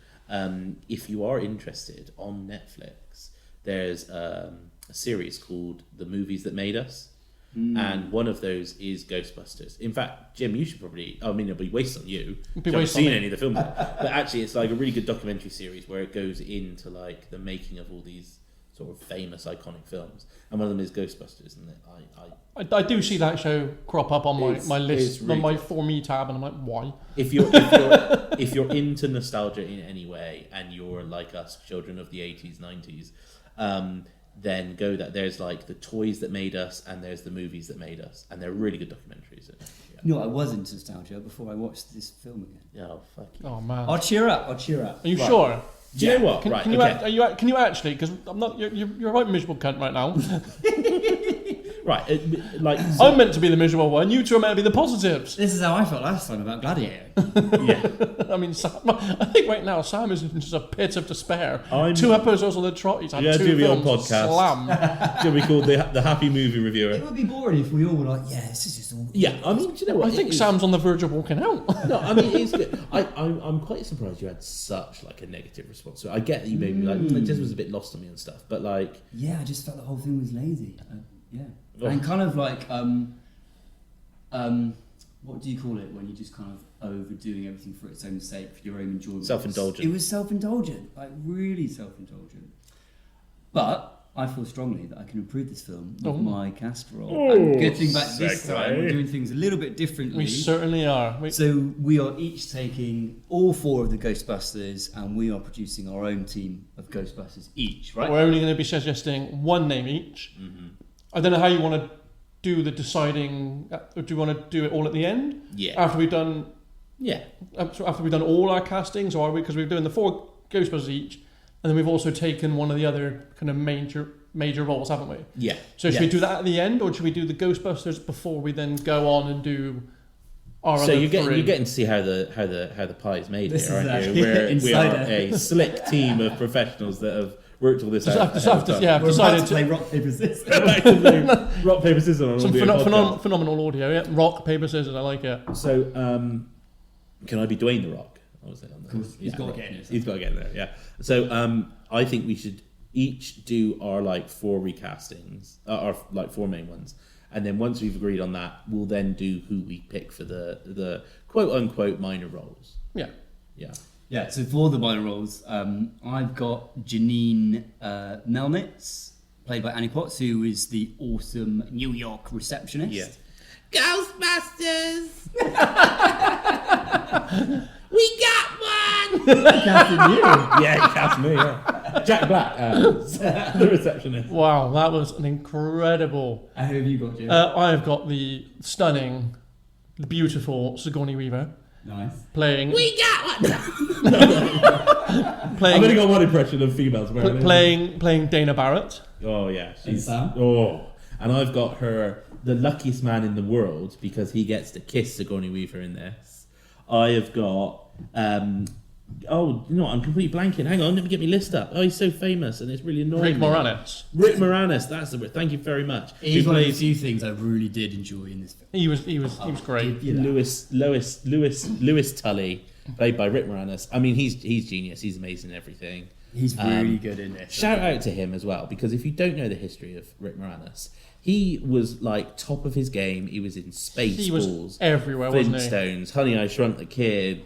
if you are interested, on Netflix, there's a series called The Movies That Made Us. And one of those is Ghostbusters. In fact, Jim, you should probably... I mean, it'll be wasted on you. You haven't seen any of the films. But actually, it's like a really good documentary series where it goes into like the making of all these sort of famous, iconic films. And one of them is Ghostbusters. And I do see that show crop up on my list, really on my good. For Me tab, and I'm like, why? If you're into nostalgia in any way, and you're like us, children of the 80s, 90s, then go that. There's like the toys that made us, and there's the movies that made us, and they're really good documentaries. Yeah. You know, I was into nostalgia before I watched this film again. Oh, fuck you. Oh man. I'll cheer up. Are you Right. sure? Do you know what? Can, right, can you okay. can you actually? Because I'm not. You're a right miserable cunt right now. Right, I'm meant to be the miserable one. You two are meant to be the positives. This is how I felt last time about Gladiator. yeah. I mean, Sam, I think right now Sam is in just a pit of despair. I'm- 2 episodes on the trot. He's had Yeah, 2 do your films. podcast. Slam. It's going to be called the Happy Movie It Reviewer. would be boring if we all were like, yeah, this is just all... Yeah, I mean, do you know what? I think It is- Sam's on the verge of walking out. No, I mean, it's good. I'm quite surprised you had such like a negative response. So I get that you maybe like, it just was a bit lost on me and stuff, but like... Yeah, I just felt the whole thing was lazy. Yeah. Oh. And kind of like, what do you call it when you're just kind of overdoing everything for its own sake, for your own enjoyment? Self-indulgent. It was self-indulgent, like really self-indulgent. But I feel strongly that I can improve this film with my casserole. And getting back this time, we're doing things a little bit differently. We certainly are. So we are each taking all 4 of the Ghostbusters, and we are producing our own team of Ghostbusters each, right? We're only going to be suggesting 1 name each. Mm-hmm. I don't know how you want to do the deciding. Or do you want to do it all at the end? Yeah. After we've done Yeah. after we've done all our castings, or are we? Because we're doing the 4 Ghostbusters each, and then we've also taken one of the other kind of major roles, haven't we? Yeah. So should we do that at the end, or should we do the Ghostbusters before we then go on and do our So other you're 3? getting to see how the pie is made This here, is aren't you? actually We are insider. a slick team of professionals that have worked all this out. I've decided We're about decided to play rock, paper, scissors. Rock, paper, scissors on an some audio phenomenal audio. Yeah, rock, paper, scissors. I like it. So, can I be Dwayne the Rock? obviously on the. Of course, he's got to get in it. He's got to get in there. Yeah. So I think we should each do our like 4 recastings, our like 4 main ones, and then once we've agreed on that, we'll then do who we pick for the quote unquote minor roles. Yeah. Yeah. Yeah, so for the minor roles, I've got Janine Melnitz, played by Annie Potts, who is the awesome New York receptionist. Yeah. Ghostbusters! We got one! Casting you. Yeah, cast me, yeah. Jack Black, the receptionist. Wow, that was an incredible. Who have you got, Jim? I have got the stunning, the beautiful Sigourney Weaver Nice. playing. We got one! Playing, I've only got one impression of females. playing Dana Barrett. Oh, yeah. She's. Sam? Oh. And I've got her, the luckiest man in the world, because he gets to kiss Sigourney Weaver in this. I have got. Oh, you know what? I'm completely blanking. Hang on, let me get my list up. Oh, he's so famous, and it's really annoying. Rick me. Moranis. Rick Moranis, that's the word. Thank you very much. He's Who one of the plays few things I really did enjoy in this film. He was great. You know. Lewis Tully, played by Rick Moranis. I mean, he's genius. He's amazing in everything. He's really good in this. Shout out to him as well, because if you don't know the history of Rick Moranis, he was like top of his game. He was in Spaceballs, He was everywhere, wasn't he? Flintstones, Honey, I Shrunk the Kid.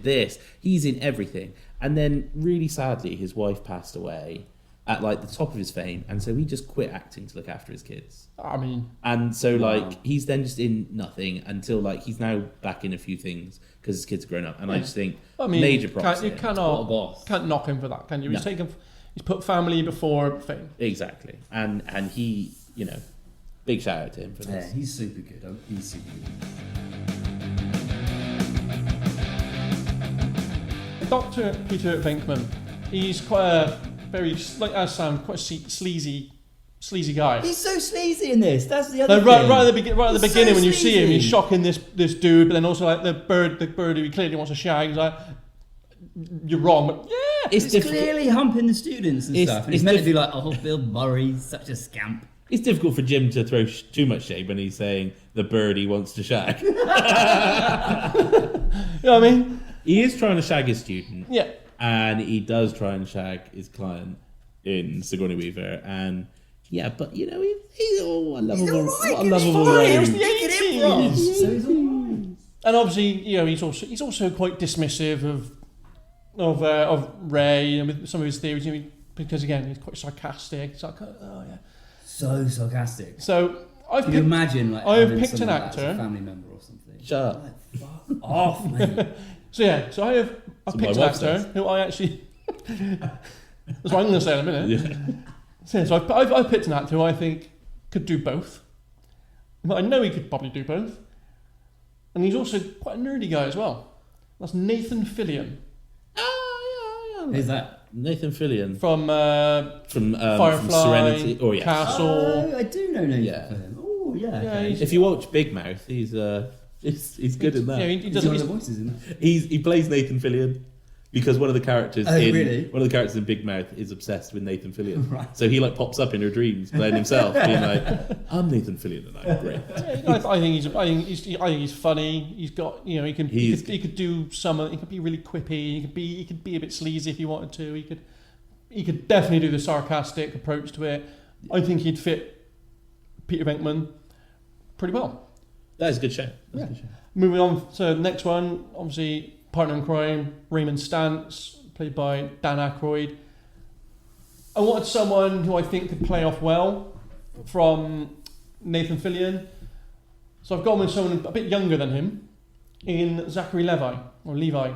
He's in everything. And then, really sadly, his wife passed away at like the top of his fame, and so he just quit acting to look after his kids. I mean, And so, Wow. like, he's then just in nothing until like he's now back in a few things because his kids are grown up. And I just think major props. You to him. What a cannot boss. can't knock him for that, can you? No. He's put family before fame. Exactly, and he, you know, big shout out to him for Yeah, this. he's super good. He's super good. Dr. Peter Venkman, he's quite a very, like as Sam, quite a sleazy guy. He's so sleazy in this. That's the other Like, thing. right at the He's beginning so when you see him, he's sleazy. shocking this dude, but then also like the bird who he clearly wants to shag. He's like, "You're wrong," but yeah, It's clearly humping the students and It's- stuff. And it's he's meant to be like, oh, Bill Murray's such a scamp. It's difficult for Jim to throw too much shade when he's saying the bird he wants to shag. you know what I mean? He is trying to shag his student, Yeah, and he does try and shag his client in Sigourney Weaver, and yeah, but you know, he's a lovable, what a lovable fine, it was rogue. the 80s. So he's alright. And obviously, you know, he's also quite dismissive of Ray and with some of his theories, you know, because again, he's quite sarcastic. It's like, oh yeah. So sarcastic. So I've Can you picked, imagine like I have having picked an someone like that as actor. a family member or something? Shut up. Like, fuck off, mate. so I So picked my an wife actor says. who I actually. That's what I'm going to say in a minute. Yeah. So I've picked an actor who I think could do both. But I know he could probably do both. And he's also quite a nerdy guy as well. That's Nathan Fillion Oh, yeah. Who's that? Nathan Fillion from from Firefly, Serenity. Oh, yeah. Castle. Oh, I do know Nathan Yeah. Fillion. Oh, yeah. Yeah, Okay. he's- If you watch Big Mouth, he's good in that. Yeah, he He's doesn't. one of He's, the voices in that. He plays Nathan Fillion because one of the characters Oh, really? one of the characters in Big Mouth is obsessed with Nathan Fillion. Right. So he like pops up in her dreams playing himself, being like, "I'm Nathan Fillion and I'm great." I think he's funny. He's got, you know, he could do some. He could be really quippy. He could be a bit sleazy if he wanted to. He could definitely do the sarcastic approach to it. I think he'd fit Peter Venkman pretty well. That is a good show. That's Yeah. a good show. Moving on to the next one, obviously partner in crime, Raymond Stantz, played by Dan Aykroyd. I wanted someone who I think could play off well from Nathan Fillion. So I've gone with someone a bit younger than him in Zachary Levi.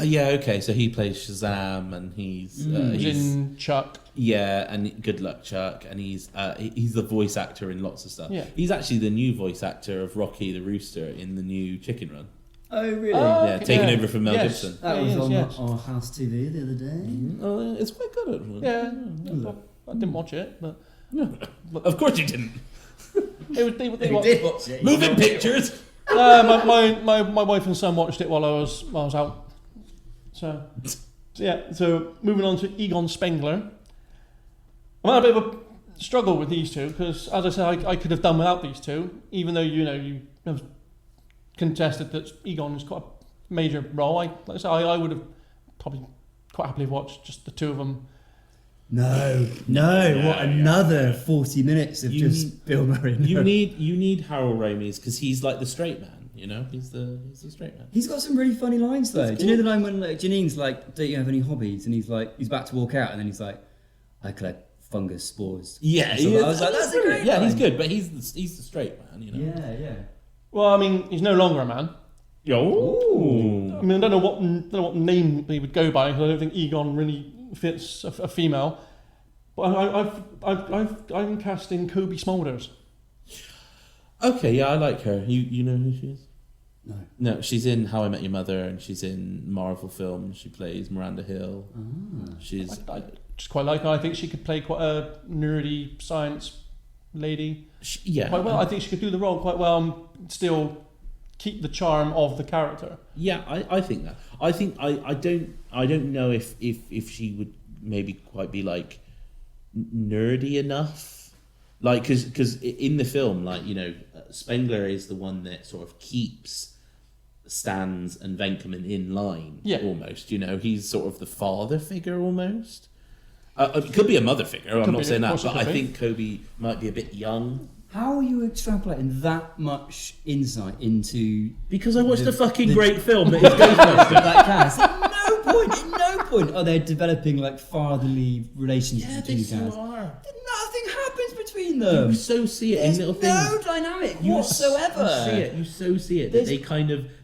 Yeah, okay. So he plays Shazam, and he's in Chuck. yeah, and Good Luck Chuck, and he's the voice actor in lots of stuff. Yeah. He's actually the new voice actor of Rocky the Rooster in the new Chicken Run. Oh, really? Oh, Yeah, okay, taking yeah. over from Mel Yes. Gibson. That Yeah, was yes, on yes. our House TV the other day. It's quite good. I didn't watch it, but Of course you didn't. they watched. did watch it. Moving pictures. My wife and son watched it while I was out. So moving on to Egon Spengler. I had a bit of a struggle with these two because, as I said, I could have done without these two, even though you have contested that Egon is quite a major role. Like I said, I would have probably quite happily watched just the two of them. No, what another 40 minutes of just Bill Murray. No. You need Harold Ramis because he's like the straight man, you know. He's the straight man. He's got some really funny lines though. Do you know the line when like, Janine's like, "Don't you have any hobbies?" And he's about to walk out, and then he's like, "I collect fungus spores." Yeah, so I was like, "That's a great line." he's good, but he's the straight man, you know. Yeah. Well, I mean, he's no longer a man. Oh. I mean, I don't know what name he would go by, because I don't think Egon really fits a female. But I'm casting Kobe Smulders. Okay, yeah, I like her. You know who she is? No. No, she's in How I Met Your Mother, and she's in Marvel films. She plays Miranda Hill. She's I just quite like her. I think she could play quite a nerdy science lady quite well. I think she could do the role quite well and still keep the charm of the character. Yeah, I think that. I think I don't know if she would maybe quite be like nerdy enough, like because in the film, like, you know, Spengler is the one that sort of keeps Stans and Venkman in line. Yeah, almost, you know, he's sort of the father figure almost. It could be a mother figure. I'm not saying that, but I think Kobe might be a bit young. How are you extrapolating that much insight into? Because I watched a fucking great film that is Ghostbusters. That cast. At no point are they developing like fatherly relationships between these guys. Nothing happens between them. You so see it There's in little things. no dynamic whatsoever. You so see it. That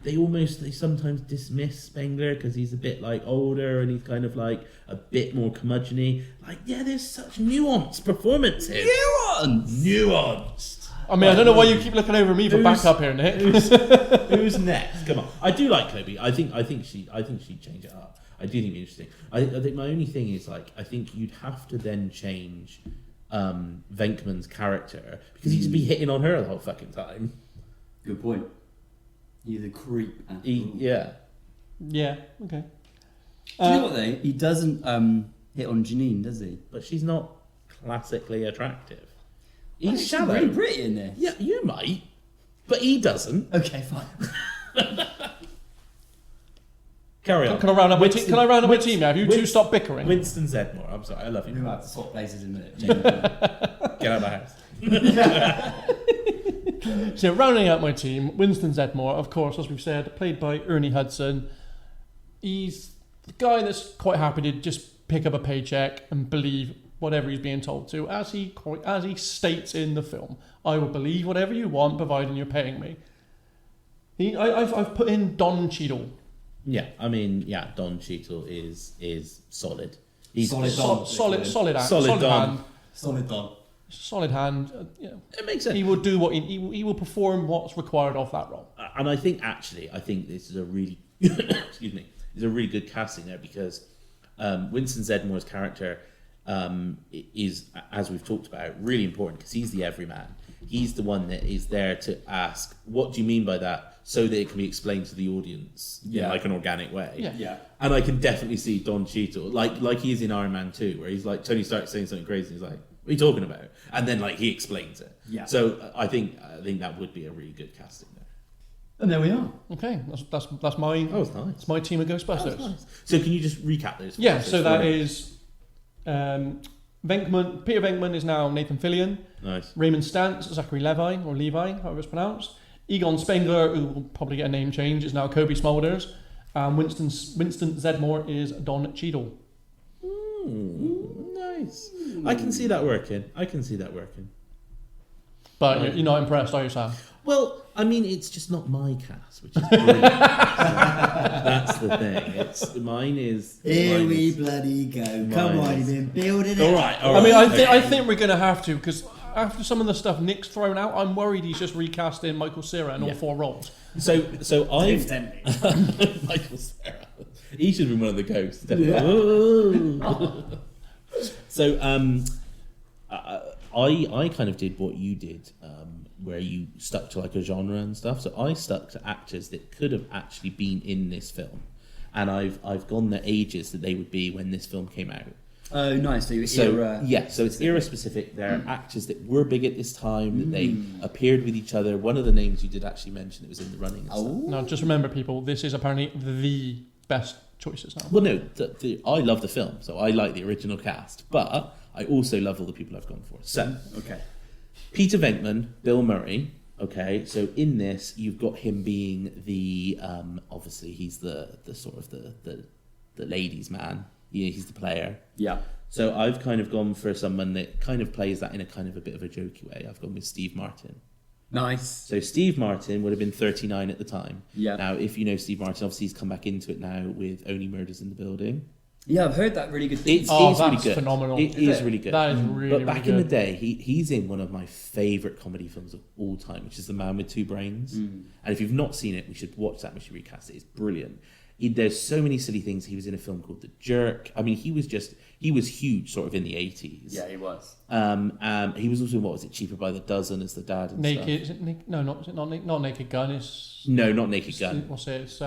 they sometimes dismiss Spengler because he's a bit like older and he's kind of like a bit more curmudgeon-y. Like, yeah, there's such nuanced performances. Nuanced. I mean, I don't know why you keep looking over me for backup here, Nick. Who's next? Come on. I do like Kobe. I think she'd change it up. I do think it'd be interesting. I think my only thing is, like, I think you'd have to then change Venkman's character because he'd be hitting on her the whole fucking time. Good point. He's a creep. Yeah. Yeah. Okay. Do you know what though? He doesn't hit on Janine, does he? But she's not classically attractive. He's She's shallow. really pretty in this. Yeah, you might, but he doesn't. Okay, fine. Carry on. Can I round up my team? Can I round up my team now? Have you two stop bickering? Winston Zedmore. I'm sorry, I love you. We might have to swap places in a minute. Get out of my house. So rounding out my team, Winston Zedmore, of course, as we've said, played by Ernie Hudson. He's the guy that's quite happy to just pick up a paycheck and believe whatever he's being told to, as he states in the film. I will believe whatever you want, providing you're paying me. I've put in Don Cheadle. Yeah, I mean, Don Cheadle is solid. He's Solid Don. Solid hand. It makes sense. He will do what he will perform what's required of that role. And I think this is a really excuse me, is a really good casting there because Winston Zedmore's character is, as we've talked about, really important because he's the everyman. He's the one that is there to ask, what do you mean by that? So that it can be explained to the audience in like an organic way. Yeah. And I can definitely see Don Cheadle, like he is in Iron Man 2, where he's like, Tony Stark saying something crazy, and he's like, what are you talking about? And then like he explains it. Yeah. So I think that would be a really good casting there. And there we are. Okay, that's my. That was nice. It's my team of Ghostbusters. Nice. So can you just recap those? Yeah, so that is Venkman. Peter Venkman is now Nathan Fillion. Nice. Raymond Stantz, Zachary Levi, however it's pronounced. Egon Spengler, who will probably get a name change, is now Kobe Smulders. Winston Zedmore is Don Cheadle. Nice. I can see that working. But you're not impressed, are you, Sam? Well, I mean, it's just not my cast, which is brilliant. That's the thing. Mine is. Here we bloody go. Come on, you've been building it. All right. I mean, I think we're going to have to, because after some of the stuff Nick's thrown out, I'm worried he's just recasting Michael Cera in all four roles. So I've Michael Cera. He should have been one of the ghosts. Definitely. So I kind of did what you did, where you stuck to like a genre and stuff. So I stuck to actors that could have actually been in this film, and I've gone the ages that they would be when this film came out. Oh, nice. So, so it's era specific. There are actors that were big at this time that they appeared with each other. One of the names you did actually mention that was in the running. And stuff. Now, just remember, people, this is apparently the best choices now. Well, no, I love the film, so I like the original cast, but I also love all the people I've gone for. So, okay, Peter Venkman, Bill Murray. Okay, so in this, you've got him being the obviously he's the sort of the ladies' man. Yeah, he's the player. Yeah. So I've kind of gone for someone that kind of plays that in a kind of a bit of a jokey way. I've gone with Steve Martin. Nice. So Steve Martin would have been 39 at the time. Yeah. Now, if you know Steve Martin, obviously he's come back into it now with Only Murders in the Building. Yeah, I've heard that really good. It's that's really good. Phenomenal. It is really good. That is really, But back really in the good. day, he's in one of my favourite comedy films of all time, which is The Man with Two Brains. And if you've not seen it, we should watch that. We should recast it. It's brilliant. There's so many silly things. He was in a film called The Jerk. I mean, he was huge sort of in the 80s. Yeah, he was. He was also in, what was it, Cheaper by the Dozen as the dad and Naked, stuff. is it no, not not Naked Gun. It's No, not Naked Gun. What's it? It's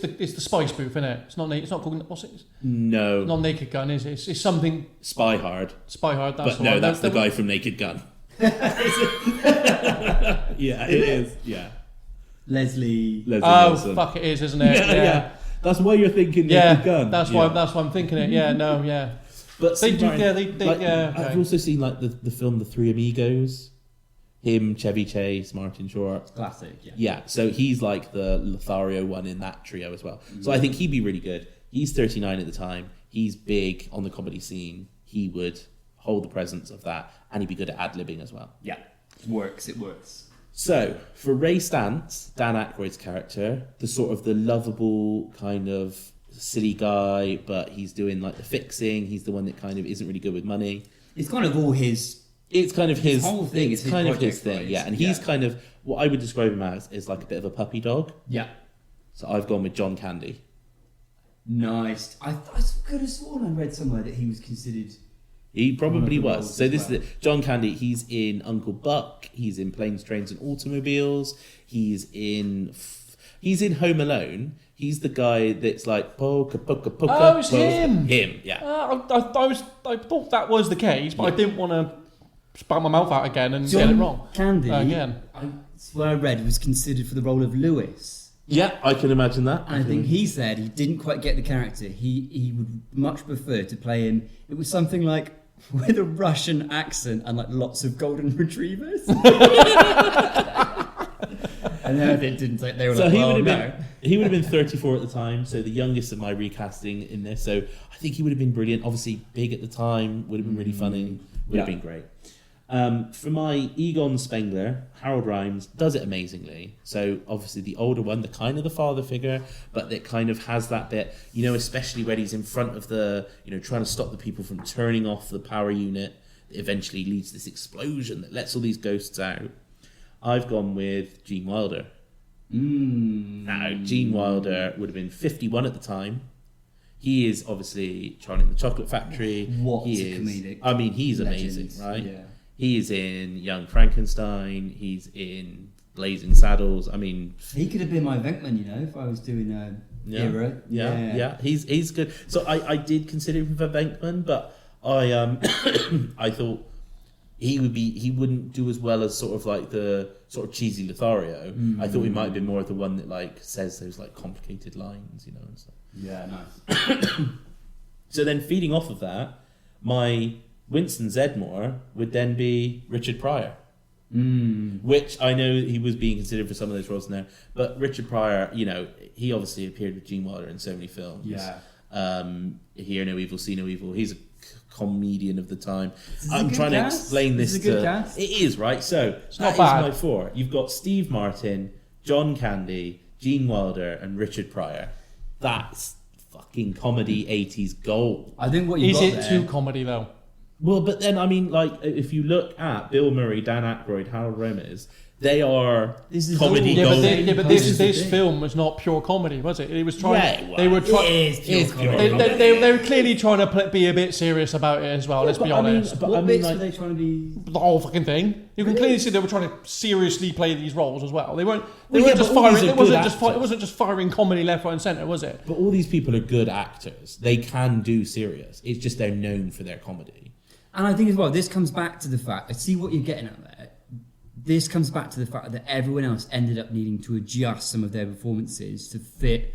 it's the spy spoof, isn't it? It's not naked. It's not called. What's it? It's No. not Naked Gun, is it? It's something. Spy Hard. Spy Hard. That's But the no, one. that's the guy from Naked Gun. Yeah, it is. Yeah. Leslie. Oh Nielsen. fuck! It is, isn't it? Yeah. That's why you're thinking Yeah, Naked Gun. that's why I'm thinking it. Yeah, no, yeah. But They Steve do. Martin, Yeah, they like, yeah. Okay. I've also seen like the film The Three Amigos. Him, Chevy Chase, Martin Short. Classic. Yeah. Yeah, so he's like the Lothario one in that trio as well. So I think he'd be really good. He's 39 at the time. He's big on the comedy scene. He would hold the presence of that, and he'd be good at ad-libbing as well. Yeah. It works. So for Ray Stantz, Dan Aykroyd's character, the sort of the lovable kind of silly guy, but he's doing like the fixing. He's the one that kind of isn't really good with money. It's kind of all his. It's kind of his whole thing. It's It's his kind of his project, thing, right? yeah. And he's kind of what I would describe him as is like a bit of a puppy dog. Yeah. So I've gone with John Candy. Nice. I could have sworn I read somewhere that he was considered. He probably One of the was. roles So as this well. is it. John Candy. He's in Uncle Buck. He's in Planes, Trains, and Automobiles. He's in Home Alone. He's the guy that's like poker, poker, poker. Oh, it's him. Him, yeah. I thought that was the case, but I didn't want to spat my mouth out again and get it wrong. Candy. Again. I swear I read was considered for the role of Lewis. Yeah, I can imagine that. And I think he said he didn't quite get the character. He would much prefer to play him. It was something like with a Russian accent and like lots of golden retrievers. And then it didn't take. They were So like, he well, would have no. been he would have been 34 at the time, so the youngest of my recasting in this. So I think he would have been brilliant. Obviously big at the time, would have been really funny, would have been great. For my Egon Spengler, Harold Rhimes does it amazingly. So obviously the older one, the kind of the father figure, but that kind of has that bit, especially when he's in front of the, trying to stop the people from turning off the power unit that eventually leads to this explosion that lets all these ghosts out. I've gone with Gene Wilder. Now, Gene Wilder would have been 51 at the time. He is obviously Charlie in the Chocolate Factory. What he a is, comedic I mean, he's legend. amazing, right? Yeah. He's in Young Frankenstein. He's in Blazing Saddles. I mean, He could have been my Venkman, if I was doing a era. yeah. He's good. So I did consider him for Venkman, but I I thought he wouldn't do as well as sort of like the sort of cheesy Lothario. I thought he might have been more of the one that like says those like complicated lines, and stuff. Yeah, nice. So then feeding off of that, my Winston Zedmore would then be Richard Pryor. Which I know he was being considered for some of those roles in there, but Richard Pryor, he obviously appeared with Gene Wilder in so many films. Yeah. Hear No Evil, See No Evil. He's a comedian of the time. Is it a I'm good trying to cast? explain Is this it a good to. cast? It is, right? So It's that not is bad. my four. You've got Steve Martin, John Candy, Gene Wilder, and Richard Pryor. That's fucking comedy 80s gold. I think what you Is got it there, too comedy though? Well, but then, I mean, like, if you look at Bill Murray, Dan Aykroyd, Harold Ramis, they are comedy gold. But this film was not pure comedy, was it? It was trying. Yeah, they were trying. It is pure comedy. They were clearly trying to be a bit serious about it as well. Let's be honest. What bits were they trying to be? The whole fucking thing. You can clearly see they were trying to seriously play these roles as well. They weren't. Well, yeah, just but all these firing. are It good wasn't just firing comedy left, right, and centre, was it? But all these people are good actors. They can do serious. It's just they're known for their comedy. And I think as well, this comes back to the fact. I see what you're getting at there. This comes back to the fact that everyone else ended up needing to adjust some of their performances to fit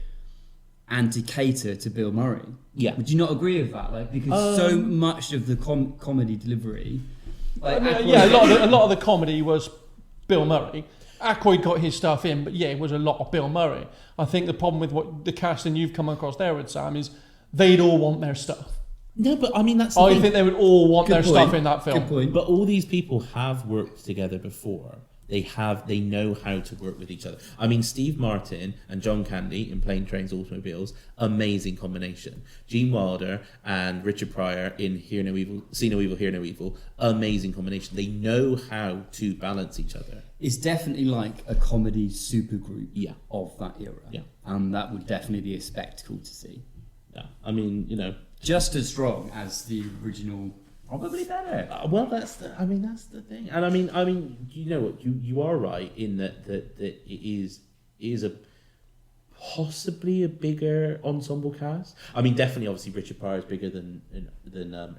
and to cater to Bill Murray. Yeah. Would you not agree with that? Like, because so much of the comedy delivery, like, a lot of the comedy was Bill Murray. Aykroyd got his stuff in, but yeah, it was a lot of Bill Murray. I think the problem with what the casting you've come across there with, Sam, is they'd all want their stuff. No, but I mean, that's the I thing. think they would all want Good their point. stuff in that film. Good point. But all these people have worked together before. They know how to work with each other. I mean, Steve Martin and John Candy in Plane, Trains, Automobiles, amazing combination. Gene Wilder and Richard Pryor in Hear No Evil, See No Evil, Hear No Evil, amazing combination. They know how to balance each other. It's definitely like a comedy supergroup of that era. Yeah. And that would definitely be a spectacle to see. Yeah, I mean, you know, Just as strong as the original, probably better. well, that's the thing. And I mean, you know what? You are right in that it is a possibly a bigger ensemble cast. I mean, definitely, obviously, Richard Pryor is bigger than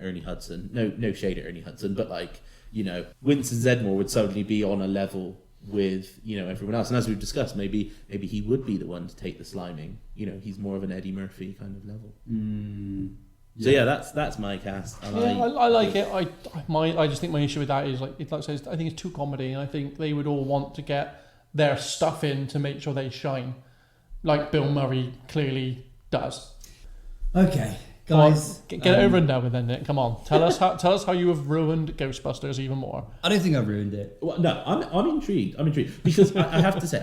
Ernie Hudson. No shade at Ernie Hudson, but like, you know, Winston Zeddemore would suddenly be on a level with, you know, everyone else. And as we've discussed, maybe he would be the one to take the sliming. You know, he's more of an Eddie Murphy kind of level. So yeah, that's my cast. And I like it. I just think my issue with that is like I says, I think it's too comedy, and I think they would all want to get their stuff in to make sure they shine, like Bill Murray clearly does. Okay, guys, get it over and done with, then, Nick. Come on, tell us how you have ruined Ghostbusters even more. I don't think I've ruined it. Well, no, I'm intrigued. Because I have to say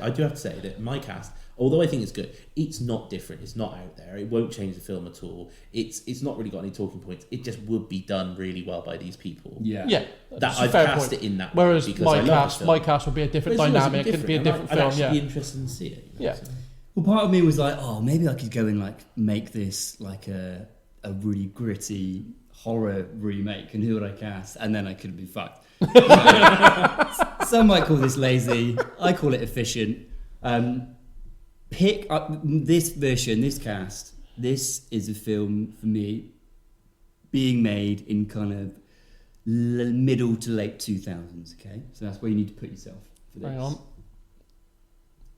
that my cast, although I think it's good, it's not different. It's not out there. It won't change the film at all. It's not really got any talking points. It just would be done really well by these people. Yeah. That I've I've cast it in that way. Whereas Because I love the my film. cast would be a different But it's always dynamic. It'd be a different I'd film. actually Yeah. be interested to see it. You know, Yeah. so. Well, part of me was like, oh, maybe I could go and like make this like a really gritty horror remake, and who would I cast? And then I could have been fucked. Some might call this lazy. I call it efficient. Pick up this version, this cast. This is a film for me being made in kind of middle to late 2000s. Okay, so that's where you need to put yourself for this. Hang on,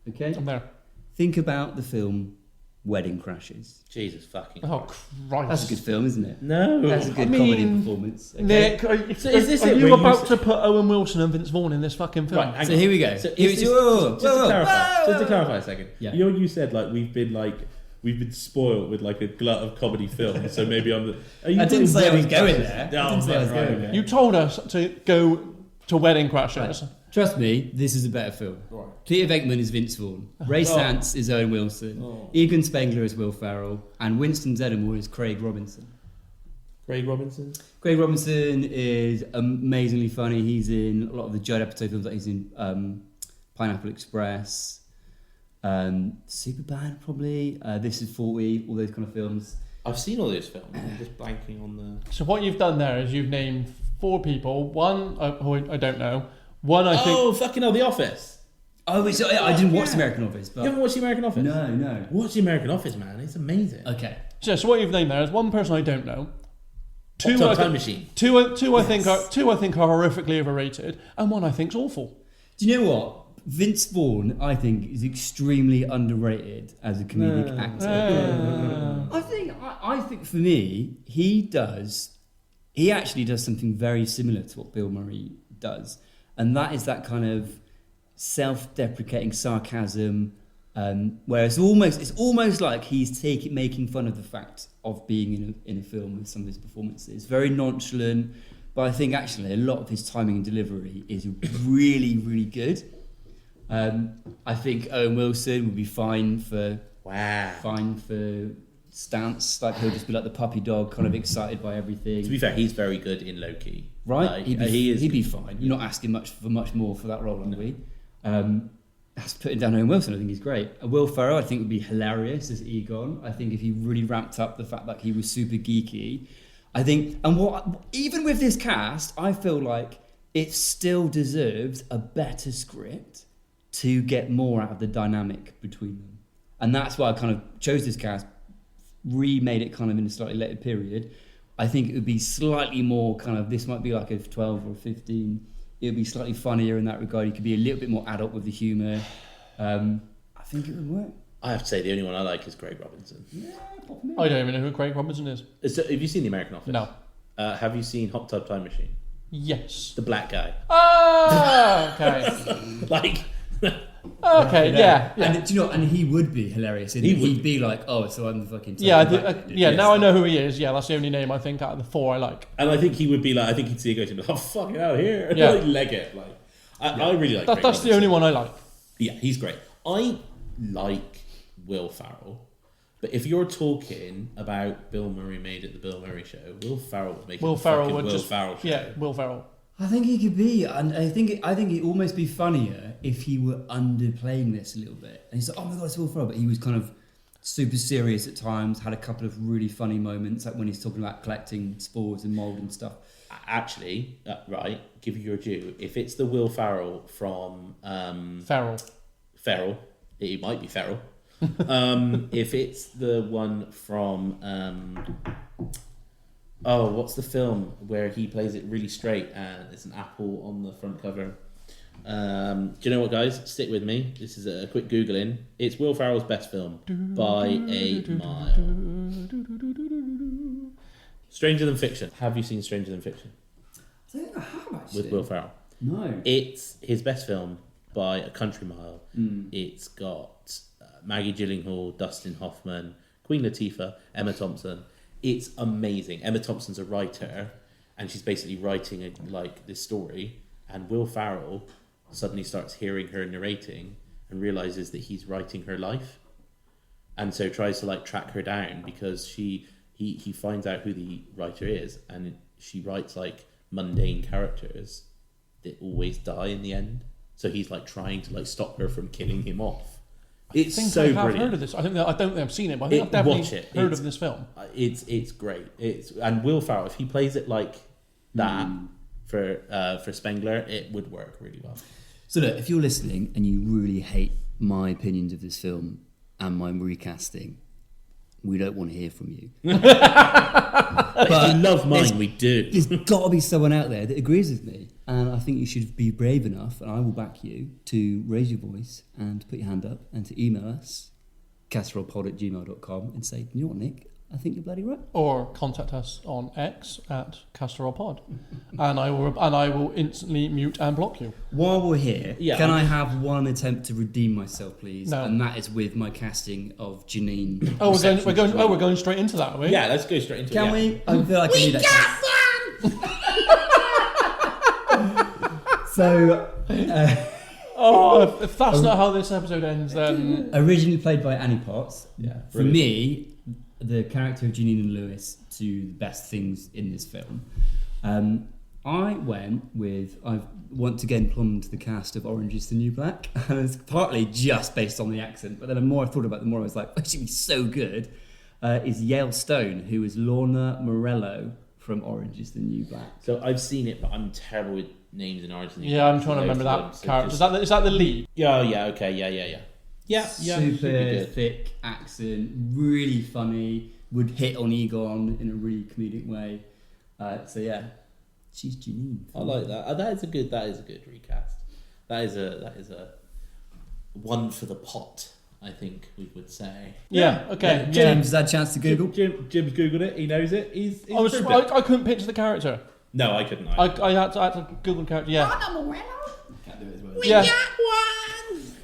Okay, I'm there. think about the film Wedding Crashes. Jesus fucking. Oh Christ! That's a good film, isn't it? No. That's a good I comedy mean, performance. Okay? Nick, are is this it you where you about s- to put Owen Wilson and Vince Vaughn in this fucking film? Right, hang So on. here we go. So Here is we this- go. Just to clarify a second. Yeah. You said like we've been spoiled with like a glut of comedy films. So maybe I'm the. Are you I didn't say I was Wedding going Crashers? there. No, I didn't say I was right, going okay. there. You told us to go to Wedding Crashers. Right. Trust me, this is a better film. Right. Peter Venkman is Vince Vaughn. Ray Stantz is Owen Wilson. Egan Spengler is Will Ferrell. And Winston Zeddemore is Craig Robinson. Craig Robinson. Craig Robinson is amazingly funny. He's in a lot of the Judd Apatow films. Like he's in Pineapple Express, Superbad probably. This is 40. All those kind of films. I've seen all those films. I'm just blanking on the. So what you've done there is you've named 4 people. One who I don't know. One I think. Oh fucking hell! The Office. Oh, so I didn't watch The American Office, You but haven't watched The American Office? no. Watch The American Office, man. It's amazing. Okay. So what you've named there is one person I don't know. Hot Tub Time Machine. Two I think are horrifically overrated, and one I think's awful. Do you know what? Vince Vaughn, I think, is extremely underrated as a comedic actor. I think for me, he actually does something very similar to what Bill Murray does, and that is that kind of self-deprecating sarcasm, where it's almost like he's making fun of the fact of being in a film with some of his performances. Very nonchalant, but I think actually a lot of his timing and delivery is really, really good. I think Owen Wilson would be fine for stance. Like he'll just be like the puppy dog, kind of excited by everything. To be fair, he's very good in Loki. Right? Like, He'd be fine. You're not asking much more for that role, are we? That's putting down Owen Wilson. I think he's great. Will Ferrell, I think, would be hilarious as Egon. I think if he really ramped up the fact that he was super geeky, I think. And even with this cast, I feel like it still deserves a better script to get more out of the dynamic between them. And that's why I kind of chose this cast, remade it kind of in a slightly later period. I think it would be slightly more kind of, this might be like a 12 or 15. It would be slightly funnier in that regard. You could be a little bit more adult with the humour. I think it would work. I have to say, the only one I like is Craig Robinson. Yeah, pop him in. I don't even know who Craig Robinson is. So, have you seen The American Office? No. Have you seen Hot Tub Time Machine? Yes. The black guy. Oh, okay. Like... Okay, yeah. And do you know? And he would be hilarious. He'd be like, "Oh, so I'm the fucking." Now I know who he is. Yeah, that's the only name I think out of the four I like. And I think he would be like, I think he'd see a ghost and be like, "Oh, fucking out here!" And Yeah. like leg it. Like, I really like. That's the only one I like. Yeah, he's great. I like Will Ferrell, but if you're talking about Bill Murray made it the Bill Murray show, Will Ferrell would make it Will the Ferrell fucking would Will just Ferrell show. Yeah, Will Ferrell. I think he could be, and I think it'd almost be funnier if he were underplaying this a little bit. And he's like, "Oh my god, it's Will Ferrell," but he was kind of super serious at times. Had a couple of really funny moments, like when he's talking about collecting spores and mold and stuff. Actually, right, give you your due. If it's the Will Ferrell from Ferrell. It might be Ferrell. If it's the one from what's the film where he plays it really straight and it's an apple on the front cover? Do you know what, guys? Stick with me. This is a quick Googling. It's Will Ferrell's best film by a mile. Stranger Than Fiction. Have you seen Stranger Than Fiction? I don't know how actually. With Will Ferrell. No. It's his best film by a country mile. It's got Maggie Gyllenhaal, Dustin Hoffman, Queen Latifah, Emma Thompson. It's amazing. Emma Thompson's a writer, and she's basically writing this story. And Will Ferrell suddenly starts hearing her narrating and realizes that he's writing her life, and so tries to track her down because he finds out who the writer is, and she writes mundane characters that always die in the end. So he's trying to stop her from killing him off. It's so brilliant. I have heard of this. I don't think I've seen it, but I think I've definitely heard of this film. It's great. And Will Ferrell, if he plays it like that for Spengler, it would work really well. So look, if you're listening and you really hate my opinions of this film and my recasting, we don't want to hear from you. But if you love mine, we do. There's got to be someone out there that agrees with me. And I think you should be brave enough, and I will back you, to raise your voice and put your hand up and to email us, casserolpod@gmail.com, and say, "You know what, Nick? I think you're bloody right." Or contact us on X at casserolpod, and I will instantly mute and block you. While we're here, can I have one attempt to redeem myself, please? No. And that is with my casting of Janine. We're going straight into that, are we? Yeah, let's go straight into it. Can we? I feel like I need that. So, if that's not how this episode ends, then originally played by Annie Potts. Yeah, For me, the character of Janine and Lewis, to the best things in this film. I went with, I've once again plumbed the cast of Orange is the New Black, and it's partly just based on the accent, but then the more I thought about it, the more I was like, oh, she'd be so good, is Yale Stone, who is Lorna Morello from Orange is the New Black. So I've seen it, but I'm terrible with names in Orange is the New yeah, Black. I'm trying to remember that So character. just- Is that the lead? Yeah, okay, yeah. should be Super good. thick accent, really funny, would hit on Egon in a really comedic way. So yeah, she's Janine. I like that. That is a good recast. That is a one for the pot, I think we would say. Yeah. Okay. Yeah. James has had a chance to Google. Jim's googled it. He knows it. He's I couldn't picture the character. No, I couldn't. I had to Google the character. Yeah. Can't do it as well. Yeah.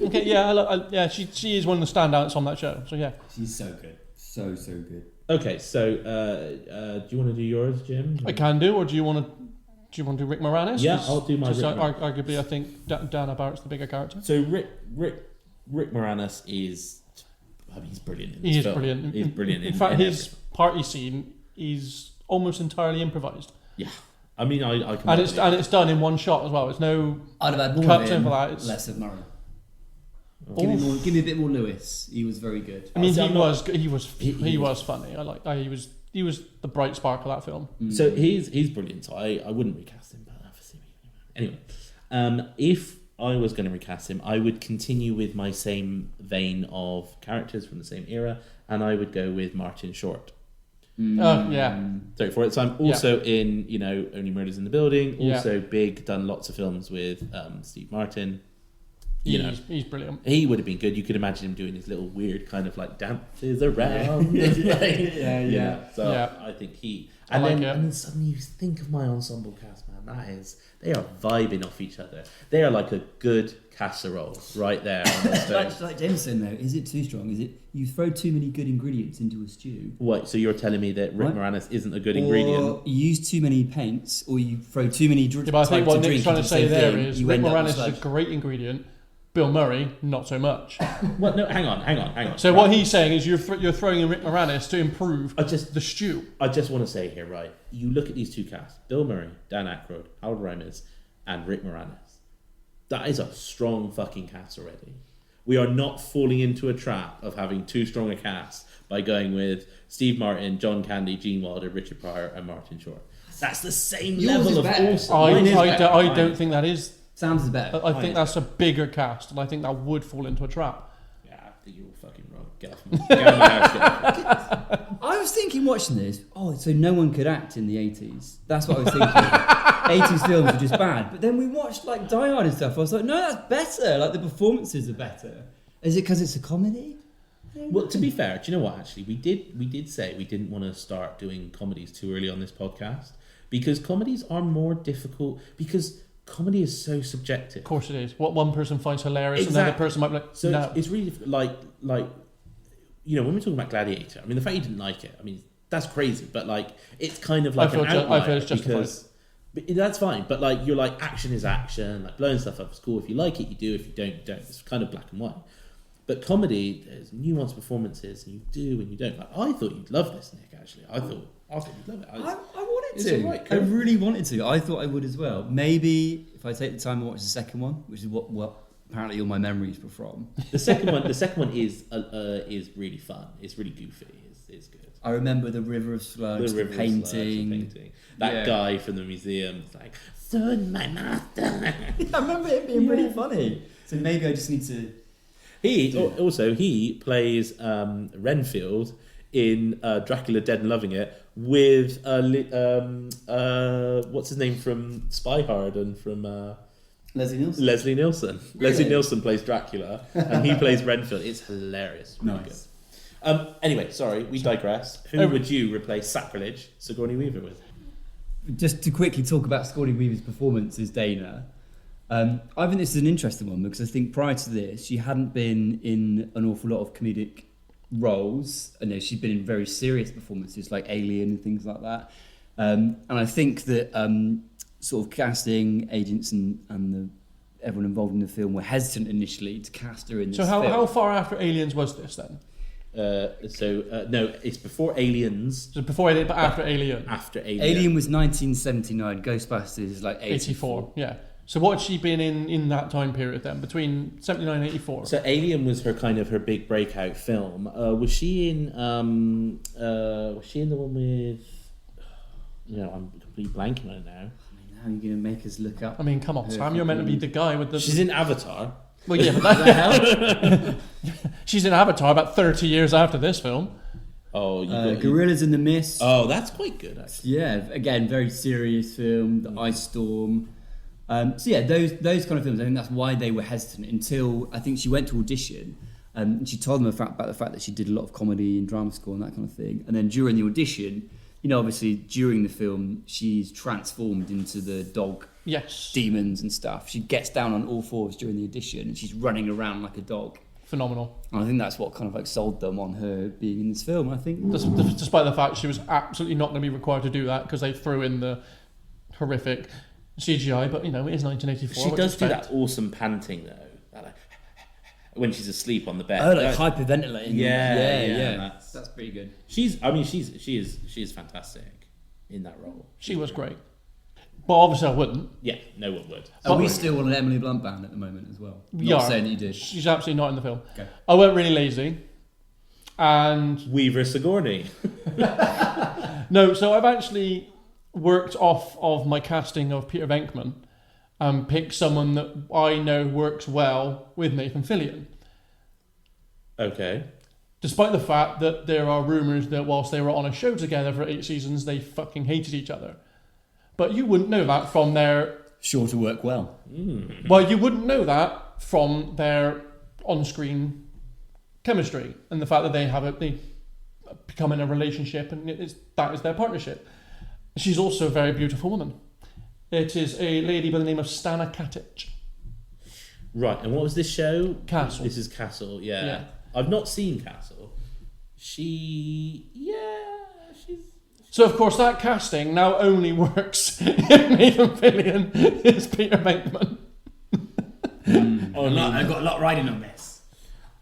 Okay. Yeah. She is one of the standouts on that show. So yeah. She's so good. So good. Okay, so do you want to do yours, Jim? I can do, or do you want to do Rick Moranis? Yeah, I'll do my Rick Moranis. Arguably, I think Dana Barrett's the bigger character. So Rick Moranis is I mean, he's brilliant in He this is film. brilliant. He's brilliant. In fact, his party scene is almost entirely improvised, Yeah. I mean, I can. and it's done in one shot as well. It's no I'd have had more cuts of in him, for that. It's, less of Murray. Oof. Give me a bit more Lewis. He was very good. I mean, See, he I'm was he was funny. He was the bright spark of that film. So he's brilliant. So I wouldn't recast him, but obviously anyway. If I was going to recast him, I would continue with my same vein of characters from the same era, and I would go with Martin Short. Yeah. Sorry for it. So I'm also in, Only Murders in the Building. Yeah. Also big, done lots of films with Steve Martin. He's brilliant. He would have been good. You could imagine him doing his little weird kind of like dances around. So I think he. And then suddenly you think of my ensemble cast, man. They are vibing off each other. They are like a good casserole right there on the stove. like Jameson though, is it too strong? Is it you throw too many good ingredients into a stew? What? So you're telling me that Rick Right. Moranis isn't a good ingredient? Or you use too many paints, or you throw too many Yeah, but I think types what of Nick's drink trying to into the say same there thing, is you Rick end up with Moranis is a sludge. great ingredient. Bill Murray, not so much. Well, no, hang on. So what he's saying is you're throwing in Rick Moranis to improve the stew. I just want to say here, right? You look at these two casts: Bill Murray, Dan Aykroyd, Harold Ramis, and Rick Moranis. That is a strong fucking cast already. We are not falling into a trap of having too strong a cast by going with Steve Martin, John Candy, Gene Wilder, Richard Pryor, and Martin Short. That's the same Yours level is of better. awesome. I Mine is better. don't think that is. Sounds is better. I think that's a bigger cast, and I think that would fall into a trap. Yeah, I think you're all fucking wrong. Get off my house. Get off. I was thinking watching this, so no one could act in the 80s. That's what I was thinking. 80s films were just bad. But then we watched like Die Hard and stuff. I was like, no, that's better. Like the performances are better. Is it because it's a comedy? Well, to be fair, do you know what? Actually, we did say we didn't want to start doing comedies too early on this podcast because comedies are more difficult because comedy is so subjective. Of course it is. What one person finds hilarious, Exactly. another person might be like, So no. it's really like when we're talking about Gladiator, I mean, the fact you didn't like it, I mean, that's crazy. But like, it's kind of like an outlier I feel it's justified. but that's fine. But like, you're like, action is action. Like blowing stuff up is cool. If you like it, you do. If you don't, you don't. It's kind of black and white. But comedy, there's nuanced performances, and you do and you don't. Like, I thought you'd love this, Nick. Actually, I thought you'd love it. I wanted It's to. alright, I cool. really wanted to. I thought I would as well. Maybe if I take the time and watch the second one, which is what apparently all my memories were from. The second one is really fun. It's really goofy. It's good. I remember the River of Slugs, the River of Slugs, the painting. painting. That Yeah. guy from the museum is like, "Son, my master." I remember it being really funny. So maybe I just need to. He plays Renfield in Dracula Dead and Loving It with what's his name from Spy Hard and from Leslie Nielsen. Leslie Nielsen. Really? Leslie Nielsen plays Dracula and he plays Renfield. It's hilarious. Really Nice. good. Anyway, sorry, we digress. Who would you replace Sacrilege Sigourney Weaver with? Just to quickly talk about Sigourney Weaver's performance as Dana. I think this is an interesting one because I think prior to this, she hadn't been in an awful lot of comedic roles. I know she'd been in very serious performances like Alien and things like that. And I think that sort of casting agents and everyone involved in the film were hesitant initially to cast her in this So film. how far after Aliens was this then? No, it's before Aliens. So before Alien, but after Alien? After Alien. Alien was 1979. Ghostbusters is like 84, yeah. So what had she been in that time period then, between 79 and 84? So Alien was her big breakout film. Was she in the one with? I'm completely blanking on it now. How are you going to make us look up? I mean, come on, Sam, you're meant to be the guy with the... She's in Avatar. Well, yeah, but that she's in Avatar about 30 years after this film. Oh, Gorillas in the Mist. Oh, that's quite good actually. Yeah, again, very serious film. The Ice Storm. So yeah, those kind of films. I think that's why they were hesitant until I think she went to audition. And she told them about the fact that she did a lot of comedy and drama school and that kind of thing. And then during the audition, obviously during the film, she's transformed into the dog demons and stuff. She gets down on all fours during the audition and she's running around like a dog. Phenomenal. And I think that's what kind of like sold them on her being in this film. I think, despite the fact she was absolutely not going to be required to do that because they threw in the horrific CGI, but it is 1984. She does do that awesome panting though, when she's asleep on the bed. Oh, like hyperventilating. Yeah. That's pretty good. She is fantastic in that role. She was great. But obviously I wouldn't. Yeah, no one would. Are we still on an Emily Blunt ban at the moment as well? Yeah. Not saying that you did. She's absolutely not in the film. Okay. I went really lazy. And Weaver Sigourney. no, so I've actually worked off of my casting of Peter Venkman and picked someone that I know works well with Nathan Fillion. Okay. Despite the fact that there are rumours that whilst they were on a show together for 8 seasons, they fucking hated each other. But you wouldn't know that from their... Sure to work well. Well, you wouldn't know that from their on-screen chemistry and the fact that they become in a relationship and that is their partnership. She's also a very beautiful woman. It is a lady by the name of Stana Katic. Right, and what was this show? Castle. This is Castle, yeah. Yeah. I've not seen Castle. She's... So, of course, that casting now only works if Nathan Fillion is Peter Venkman. I've got a lot riding on this.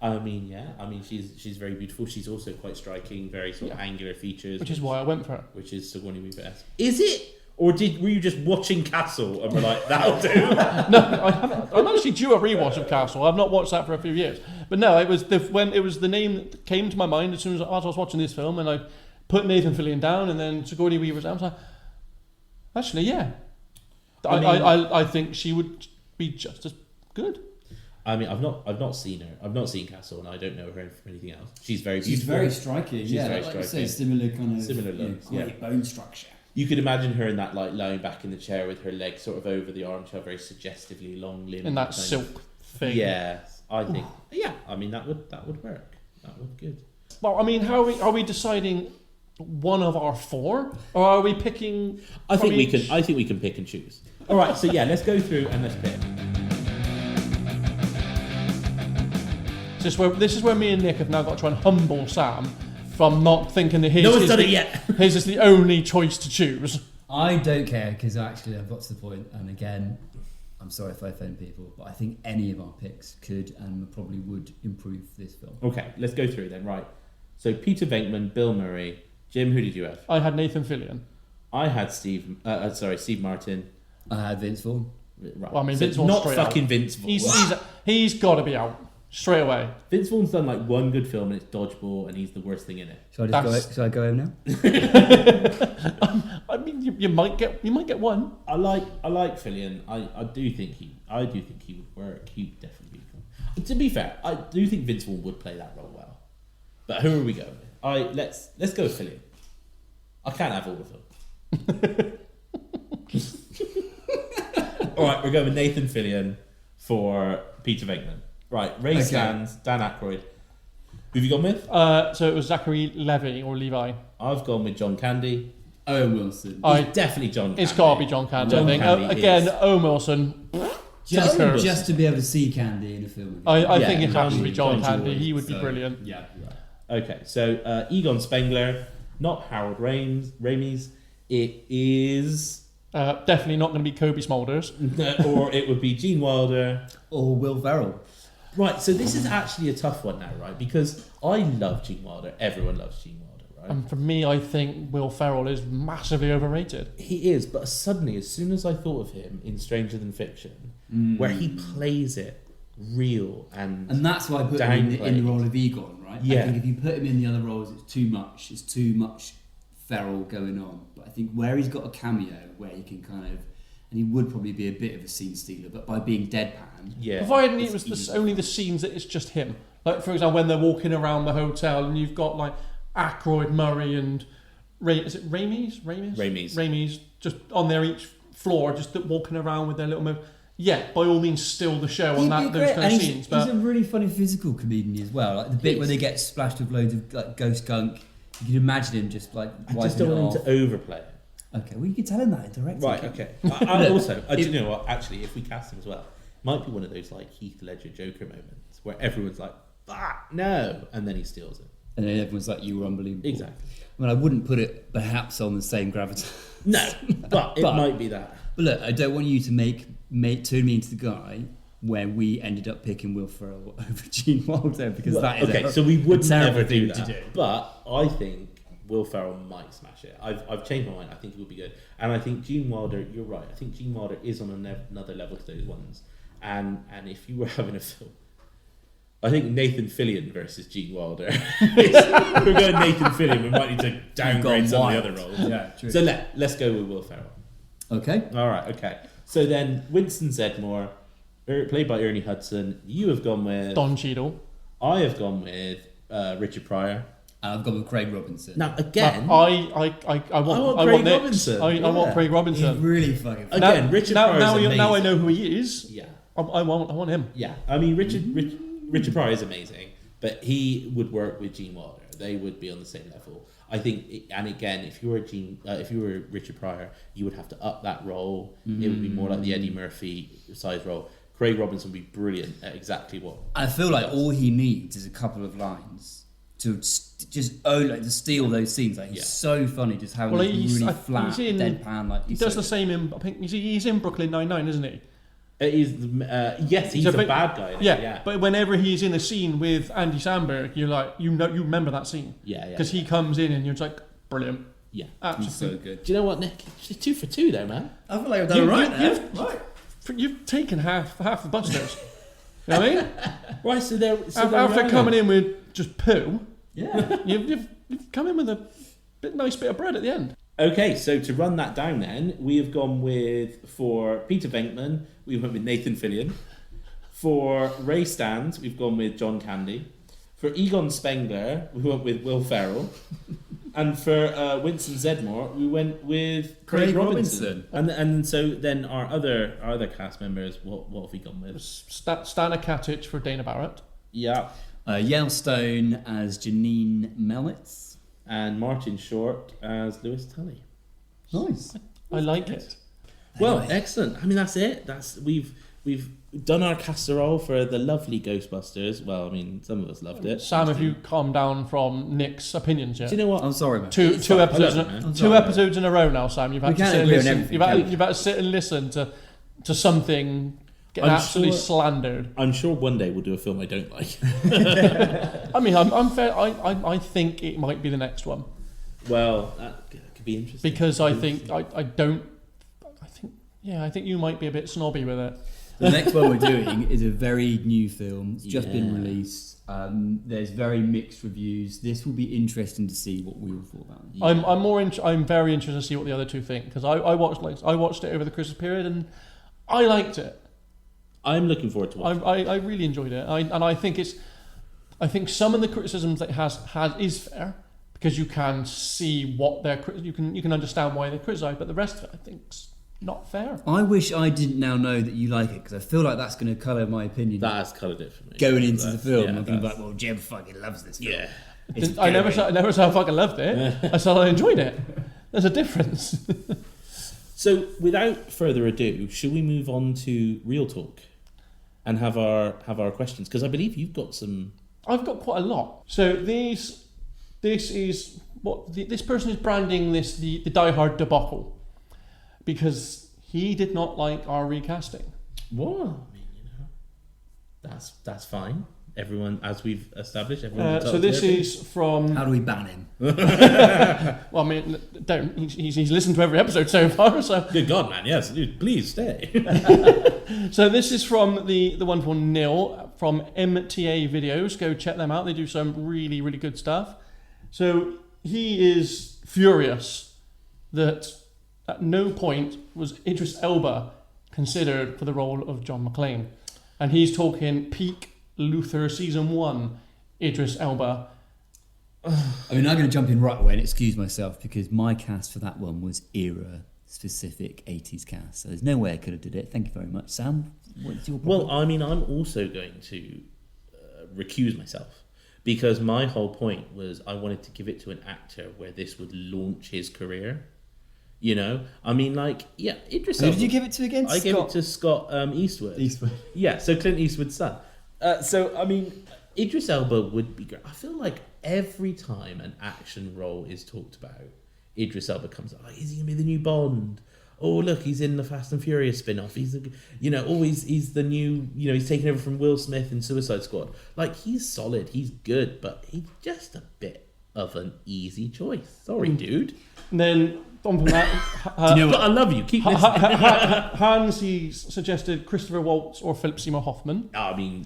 I mean, yeah. I mean, she's very beautiful. She's also quite striking, very sort of angular features. Which is why I went for her. Which is Sigourney Weaver-esque. Is it? Or were you just watching Castle and were like, that'll do? No, I haven't. I'm actually due a rewatch of Castle. I've not watched that for a few years. But no, it was the name that came to my mind as soon as I was watching this film, and I put Nathan Fillion down, and then Sigourney Weaver's down. I was like, actually, yeah. I think she would be just as good. I mean, I've not seen her. I've not seen Castle, and I don't know her from anything else. She's very beautiful. She's very striking. She's very striking. You say, similar kind of looks. great bone structure. You could imagine her in that, like, lying back in the chair with her legs sort of over the armchair, very suggestively long limbs. In that silk thing. Yeah, I think. Yeah, I mean that would work. That would be good. Well, I mean, how are we deciding one of our 4, or are we picking? I think we can pick and choose. All right, so yeah, let's go through and let's pick. This is where me and Nick have now got to try and humble Sam from not thinking that his is the only choice to choose. I don't care because actually I've got to the point, and again, I'm sorry if I offend people, but I think any of our picks could and probably would improve this film. Okay, let's go through then. Right, so Peter Venkman, Bill Murray, Jim. Who did you have? I had Nathan Fillion. I had Steve Martin. I had Vince Vaughn. Right. Well, I mean, so Vince Vaughn's not straight fucking out. Vince Vaughn. He's got to be out straight away. Vince Vaughn's done like one good film and it's Dodgeball, and he's the worst thing in it. Shall I go home now? I mean, you might get one. I like Fillion. I do think he would work. He'd definitely be cool. To be fair, I do think Vince Vaughn would play that role well. But who are we going with? Let's go with Fillion. I can't have all of them. All right, we're going with Nathan Fillion for Peter Venkman. Right, Ray Stans, Dan Aykroyd. Who have you gone with? So it was Zachary Levi or Levi. I've gone with John Candy. Owen Wilson. It's definitely John Candy. It's got to be John Candy, I think. Again, Owen Wilson. Just to be able to see Candy in a film. I think it has to be John John Candy. George, He would be brilliant. Yeah, right. Okay, so Egon Spengler, not Harold Ramis. It is... definitely not going to be Kobe Smulders. or it would be Gene Wilder. Or Will Ferrell. Right, so this is actually a tough one now, right? Because I love Gene Wilder. Everyone loves Gene Wilder, right? And for me, I think Will Ferrell is massively overrated. He is, but suddenly, as soon as I thought of him in Stranger Than Fiction, where he plays it real and that's why I put him in the role of Egon, right? Yeah. I think if you put him in the other roles, it's too much. It's too much Ferrell going on. But I think where he's got a cameo, where he can kind of... And he would probably be a bit of a scene stealer, but by being deadpan... Yeah. Provided it was only the scenes that it's just him. Like, for example, when they're walking around the hotel and you've got, like, Aykroyd, Murray and... Is it Ramis? Ramis, just on their each floor, just walking around with their little move. Yeah, by all means, still the show on those kind of scenes. But he's a really funny physical comedian as well. Like the bit where they get splashed with loads of like ghost gunk. You can imagine him just like... I just don't want him to overplay it. Okay, well you can tell him that in directing. Right, okay. I also, do you know what? Actually, if we cast him as well, it might be one of those like Heath Ledger Joker moments where everyone's like, "Fuck no," and then he steals it. And then everyone's like, "You were unbelievable." Exactly. I mean, I wouldn't put it perhaps on the same gravity. No, but it might be that. But look, I don't want you to turn me into the guy where we ended up picking Will Ferrell over Gene Wilder because Well, that is okay, so we would terrible never do thing to that. do. But I think Will Ferrell might smash it. I've changed my mind. I think he will be good. And I think Gene Wilder, you're right. I think Gene Wilder is on another level to those ones. And if you were having a film, I think Nathan Fillion versus Gene Wilder. If we're going Nathan Fillion, we might need to downgrade some of the other roles. Yeah, true. So let's go with Will Ferrell. Okay. All right, okay. So then Winston Zeddemore, played by Ernie Hudson. You have gone with Don Cheadle. I have gone with Richard Pryor. I've gone with Craig Robinson. Now again, I want Craig Nick. Robinson. I want Yeah. Craig He's Robinson. really fucking funny. again, Richard Pryor is amazing. now I know who he is. Yeah, I want him. yeah. I mean, Richard Pryor is amazing, but he would work with Gene Wilder. They would be on the same level. I think, and again, if you were Richard Pryor, you would have to up that role. It would be more like the Eddie Murphy size role. Craig Robinson would be brilliant at exactly what. I feel like all he needs is a couple of lines to to steal those scenes. Like he's Yeah. so funny, just having Well, this really I- flat, he's in- deadpan. Like He does the same in. I think he's in Brooklyn Nine-Nine, isn't he? Yes, he's So, a but- bad guy. in it, Yeah, yeah, but whenever he's in a scene with Andy Samberg, you're like, you remember that scene yeah. because he comes in and you're just like, brilliant, Yeah. absolutely. He's so good. Do you know what, Nick? It's 2 for 2 there, man. I feel like I've You- done you- right you've- there. Right. You've taken half the Busters. You know what I mean? Right, so they're After coming in with just poo, Yeah. you've come in with a nice bit of bread at the end. Okay, so to run that down then, we have gone with, for Peter Venkman, we went with Nathan Fillion. For Ray Stantz, we've gone with John Candy. For Egon Spengler, we went with Will Ferrell. And for Winston Zeddemore, we went with Craig Robinson. And so then our other cast members, what have we gone with? Stana Katic for Dana Barrett. Yeah. Yale Stone as Janine Melnitz. And Martin Short as Lewis Tully. Nice. I like it. Well, excellent. I mean, that's it. We've done our casserole for the lovely Ghostbusters. Well, I mean, some of us loved it. Sam, have you calmed down from Nick's opinions yet? Do you know what? I'm sorry, man. Two episodes, I love it, man. two episodes in a row now, Sam. You've had We to can't sit and agree on listen. everything, You've can we? had to sit and listen to something getting I'm absolutely sure- slandered. I'm sure one day we'll do a film I don't like. I mean, I'm fair. I think it might be the next one Well, that could be interesting. because I think you might be a bit snobby with it. The next one we're doing is a very new film. It's just been Yeah. released. There's very mixed reviews. This will be interesting to see what we all thought about it. I'm very interested to see what the other two think because I watched it over the Christmas period and I liked it. I'm looking forward to watching. I really enjoyed it. I think some of the criticisms that it has is fair because you can see what you can understand why they criticise, but the rest of it I think's not fair. I wish I didn't now know that you like it because I feel like that's going to colour my opinion That has coloured it for me. going into the film. Yeah, I'm going to be that's- like, well, Jim fucking loves this film. Yeah. It's I never gonna said I fucking loved it. I said I enjoyed it. There's a difference. So, without further ado, should we move on to real talk and have our questions? Because I believe you've got some. I've got quite a lot. So this is what this person is branding this the Die Hard debacle because he did not like our recasting. What? I mean, that's fine. Everyone, as we've established, everyone. So this is from. How do we ban him? Well, I mean, don't. He's listened to every episode so far. So Good God, man! Yes, dude, please stay. So this is from the wonderful Neil from MTA Videos. Go check them out. They do some really, really good stuff. So he is furious that at no point was Idris Elba considered for the role of John McClane. And he's talking peak Luther season 1 Idris Elba. I mean, I'm going to jump in right away and excuse myself because my cast for that one was era-specific 80s cast. So there's no way I could have did it. Thank you very much. Sam, what's your problem? Well, I mean, I'm also going to recuse myself because my whole point was I wanted to give it to an actor where this would launch his career. You know, I mean, like, yeah, Idris Who Elba. did you give it to again? I gave it to Scott Eastwood. Eastwood. Yeah, so Clint Eastwood's son. So, I mean, Idris Elba would be great. I feel like every time an action role is talked about, Idris Elba comes up, like, is he going to be the new Bond? oh look, he's in the Fast and Furious spin-off. He's he's the new, he's taking over from Will Smith in Suicide Squad. Like, he's solid, he's good, but he's just a bit of an easy choice. Sorry, dude. And then on from that, But I love you. Keep listening. Hans, he suggested Christopher Waltz or Philip Seymour Hoffman. I mean,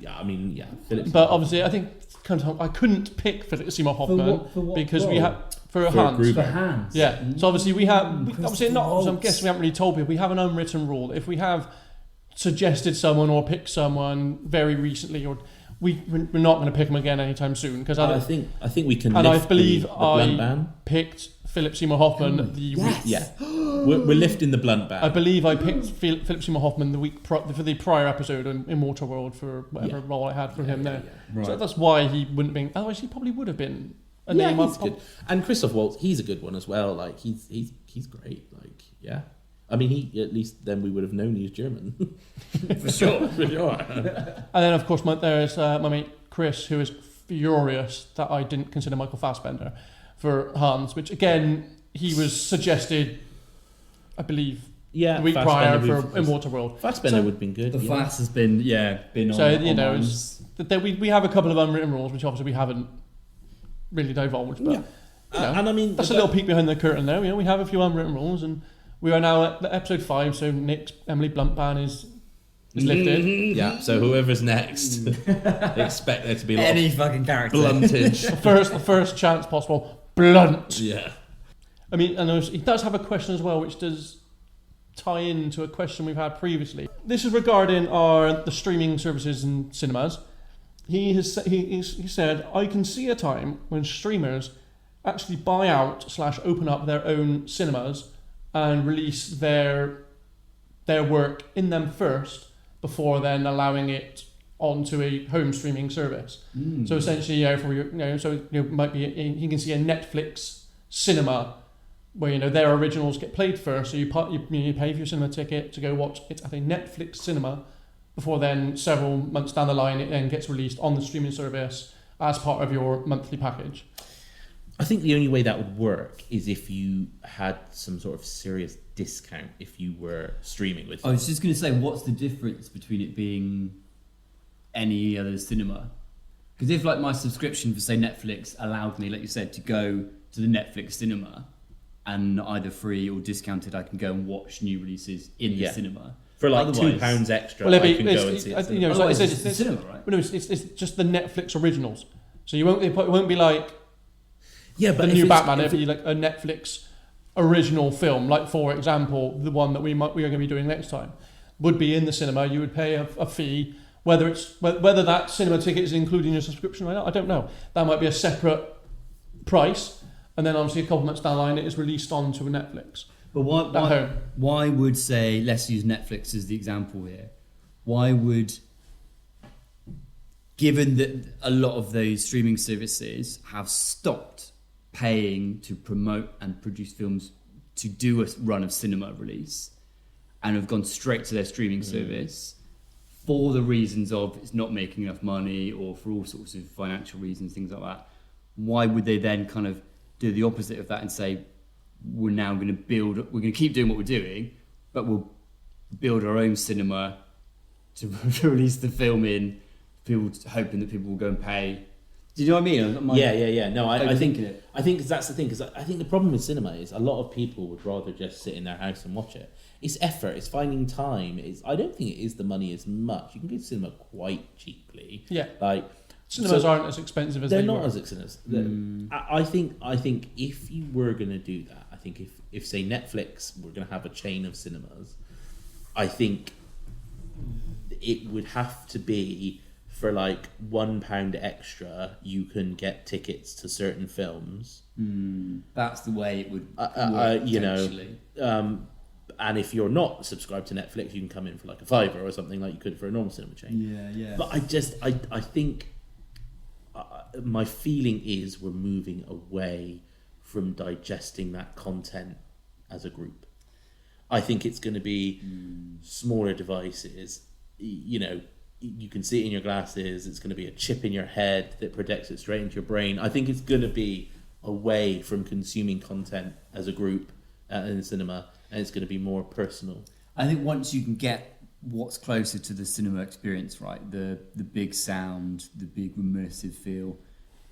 yeah. Philip. But obviously, I think I couldn't pick Philip Seymour Hoffman For what because we role? had for For Hans. Gruber. For hands. Yeah. So obviously we have obviously Christopher not. So I'm Waltz. guessing we haven't really told people. We have an unwritten rule that if we have suggested someone or picked someone very recently, or we're not going to pick them again anytime soon because I think we can. and I lift believe the blunt I ban. picked Philip Seymour Hoffman the week. Yeah, we're lifting the blunt ban. I believe I picked Philip Seymour Hoffman the week for the prior episode in Immortal World for whatever role I had for him there. Right. So that's why he wouldn't have been. Otherwise, he probably would have been a Yeah, name. he's good. And Christoph Waltz, he's a good one as well. Like, he's great. Like, yeah. I mean, he at least then we would have known he was German. For sure. For sure. And then, of course, there's my mate Chris, who is furious that I didn't consider Michael Fassbender for Hans, which again he was suggested, I believe, Yeah, the week Fassbender prior for was- Immortal World. Fassbender So- would have been good. The yeah. Fast has been on. So on it's that we have a couple of unwritten rules, which obviously we haven't really divulged, but. Yeah. You know, And I mean, that's a little peek behind the curtain there. We have a few unwritten rules, and we are now at episode 5. So Nick's Emily Blunt ban is lifted. Yeah, so whoever's next, expect there to be a lot Any fucking character. of bluntage. The first chance possible, blunt. Yeah. I mean, and he does have a question as well, which does tie into a question we've had previously. This is regarding the streaming services and cinemas. He said, I can see a time when streamers actually buy out / open up their own cinemas and release their work in them first before then allowing it onto a home streaming service. So essentially, might be you can see a Netflix cinema where their originals get played first. So you pay for your cinema ticket to go watch it at a Netflix cinema before then several months down the line it then gets released on the streaming service as part of your monthly package. I think the only way that would work is if you had some sort of serious discount if you were streaming with I them. was just going to say, what's the difference between it being any other cinema? Because if, like, my subscription for, say, Netflix allowed me, like you said, to go to the Netflix cinema and either free or discounted, I can go and watch new releases in the cinema. For like Otherwise- £2 extra, Well, I can go and see it. Otherwise, it's just the cinema, right? But no, it's just the Netflix originals. So it won't be like Yeah, the but new if Batman. it's, It'd be like a Netflix original film, like for example, the one that we are going to be doing next time would be in the cinema. You would pay a fee, whether that cinema ticket is included in your subscription or not. I don't know. That might be a separate price, and then obviously a couple months down the line, it is released onto a Netflix. But why would, say, let's use Netflix as the example here, why would, given that a lot of those streaming services have stopped paying to promote and produce films to do a run of cinema release and have gone straight to their streaming service for the reasons of it's not making enough money or for all sorts of financial reasons, things like that, why would they then kind of do the opposite of that and say, we're going to keep doing what we're doing, but we'll build our own cinema to release the film in, people hoping that people will go and pay. Do you know what I mean? Yeah. No, I think overthinking it. I think that's the thing, because I think the problem with cinema is a lot of people would rather just sit in their house and watch it. It's effort, it's finding time. I don't think it is the money as much. You can go to cinema quite cheaply. Yeah. Like, Cinemas aren't as expensive as they're they not were. as expensive. I think if you were going to do that, I think if say Netflix were going to have a chain of cinemas, I think it would have to be for like £1 extra you can get tickets to certain films. That's the way it would work, potentially. potentially. And if you're not subscribed to Netflix, you can come in for like a £5 or something like you could for a normal cinema chain. Yeah. But I think my feeling is we're moving away from digesting that content as a group. I think it's going to be smaller devices. You can see it in your glasses. It's going to be a chip in your head that projects it straight into your brain. I think it's going to be away from consuming content as a group in the cinema and it's going to be more personal. I think once you can get what's closer to the cinema experience, right, the big sound, the big immersive feel,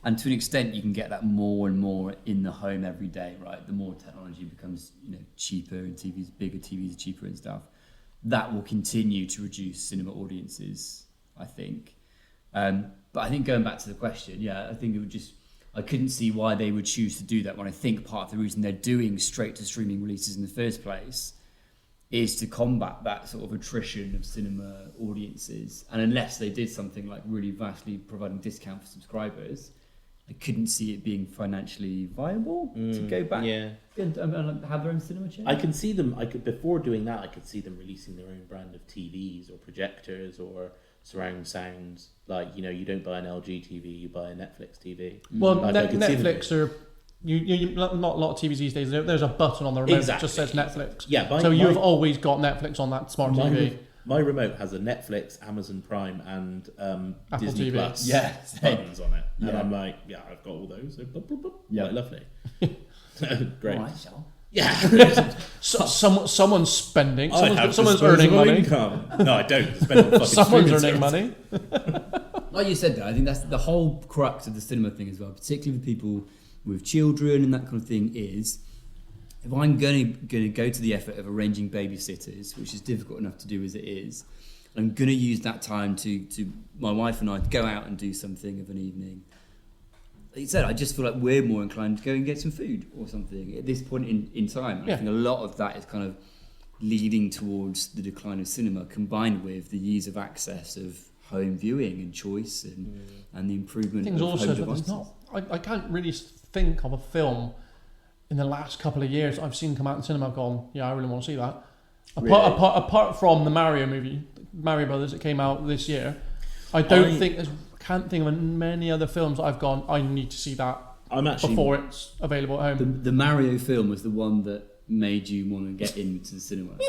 and to an extent you can get that more and more in the home every day, right? The more technology becomes, cheaper and bigger TVs are cheaper and stuff, that will continue to reduce cinema audiences, I think. But I think going back to the question, I think I couldn't see why they would choose to do that, when I think part of the reason they're doing straight to streaming releases in the first place is to combat that sort of attrition of cinema audiences. And unless they did something like really vastly providing discount for subscribers, I couldn't see it being financially viable to go back and have their own cinema chain. I can see them. Before doing that, I could see them releasing their own brand of TVs or projectors or surround sounds. Like, you don't buy an LG TV, you buy a Netflix TV. Well, Netflix are. You not a lot of TVs these days. There's a button on the remote that just says Netflix. Yeah, so you've always got Netflix on that smart TV. My remote has a Netflix, Amazon Prime, and Apple Disney TV. Plus buttons on it, and I'm like, I've got all those. So quite lovely. Great. All right, Shell. Yeah. Someone's spending. Someone's earning money. Income. No, I don't. Spend on fucking Someone's streaming earning services. money. Like you said, though, I think that's the whole crux of the cinema thing as well, particularly with people with children and that kind of thing, is if I'm going to go to the effort of arranging babysitters, which is difficult enough to do as it is, I'm going to use that time to my wife and I to go out and do something of an evening. Like you said, I just feel like we're more inclined to go and get some food or something at this point in time. I think a lot of that is kind of leading towards the decline of cinema, combined with the ease of access of home viewing and choice and the improvement of home devices. I can't really think of a film in the last couple of years I've seen come out in cinema. I've gone, I really want to see that. Apart from the Mario movie, Mario Brothers, that came out this year, I can't think of many other films that I've gone, I need to see that before it's available at home. The Mario film was the one that made you want to get into the cinema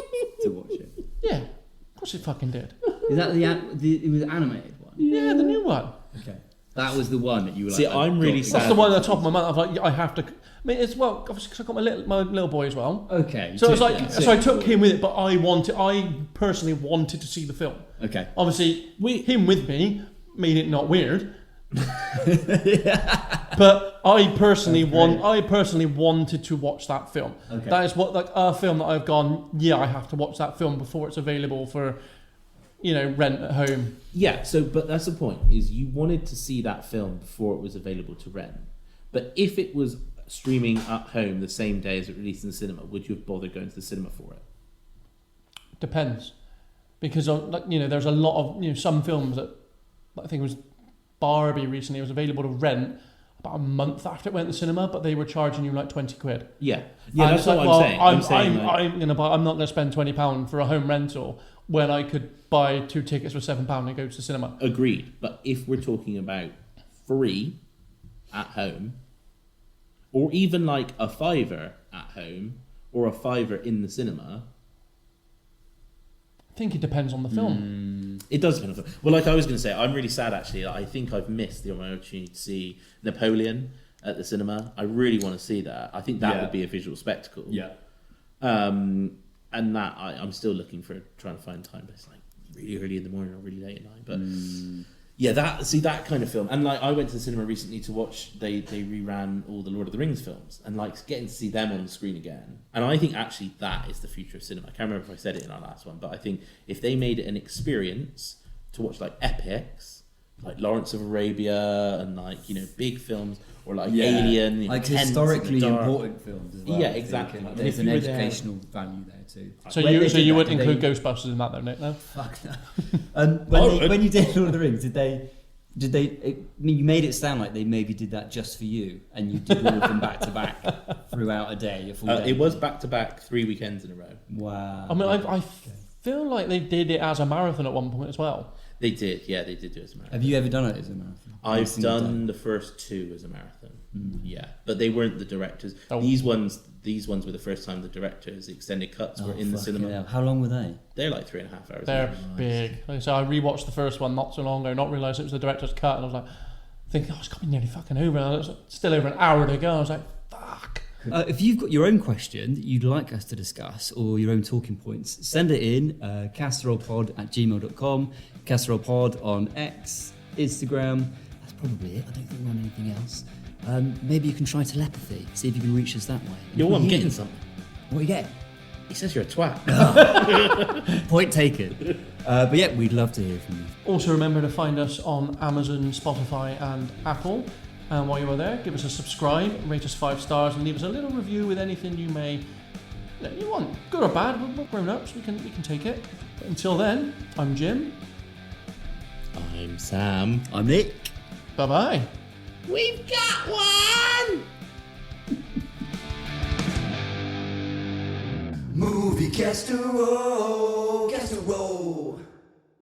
to watch it. Yeah, of course it fucking did. Is that it was an animated one? Yeah, the new one. Okay. That was the one that you were like... See, I'm really sad. That's the one at the top of my mind. I was like, I have to... I mean, it's, well, obviously, because I've got my little boy as well. Okay. So it's like, so I took him with it, but I personally wanted to see the film. Okay. Obviously, him with me made it not weird. But I personally wanted to watch that film. Okay. That is a film that I've gone, I have to watch that film before it's available for, rent at home. Yeah, but that's the point, is you wanted to see that film before it was available to rent. But if it was streaming at home the same day as it released in the cinema, would you have bothered going to the cinema for it? Depends. Because, there's a lot of, some films that, I think it was Barbie recently, it was available to rent about a month after it went to the cinema, but they were charging you like 20 quid. Yeah, that's what I'm saying. I'm not going to spend £20 for a home rental when I could buy 2 tickets for £7 and go to the cinema. Agreed. But if we're talking about free at home, or even like a £5 at home, or a £5 in the cinema, I think it depends on the film. It does depend on the film. Well, like I was going to say, I'm really sad actually. I think I've missed the opportunity to see Napoleon at the cinema. I really want to see that. I think that would be a visual spectacle. Yeah. And that I'm still looking for, trying to find time, but it's like really early in the morning or really late at night. But that kind of film. And like I went to the cinema recently to watch, they reran all the Lord of the Rings films, and like getting to see them on the screen again. And I think actually that is the future of cinema. I can't remember if I said it in our last one, but I think if they made it an experience to watch like epics, like Lawrence of Arabia and like, big films, or like Alien, like Tempts historically important films as well. Yeah, exactly. Like, there's an educational value there too. So you wouldn't include Ghostbusters in that, though, Nick? No. Fuck no. When you did Lord of the Rings, did they? You made it sound like they maybe did that just for you, and you did all of them back to back throughout a full day. It was back to back 3 weekends in a row. Wow. I mean, I feel like they did it as a marathon at one point as well. They did, they did do it as a marathon. Have you ever done it as a marathon? I've done the first 2 as a marathon. Yeah, but they weren't the directors. Oh. These ones were the first time the directors, the extended cuts were in the cinema. Yeah. How long were they? They're like 3.5 hours. They're big. Like, so I rewatched the first one not so long ago, not realising it was the director's cut, and I was like, thinking, it's got to be nearly fucking over. And it was still over an hour to go. I was like, fuck. If you've got your own question that you'd like us to discuss or your own talking points, send it in casserollepod@gmail.com, casserollepod on X, Instagram. That's probably it. I don't think we're on anything else. Maybe you can try telepathy, see if you can reach us that way. Yo, I'm getting something. What are you getting? He says you're a twat. Point taken. But yeah, we'd love to hear from you. Also remember to find us on Amazon, Spotify and Apple. And while you're there, give us a subscribe, rate us 5 stars and leave us a little review with anything you want. Good or bad, we're grown-ups, we can take it. But until then, I'm Jim. I'm Sam. I'm Nick. Bye-bye. We've got one! Movie casserole, casserole.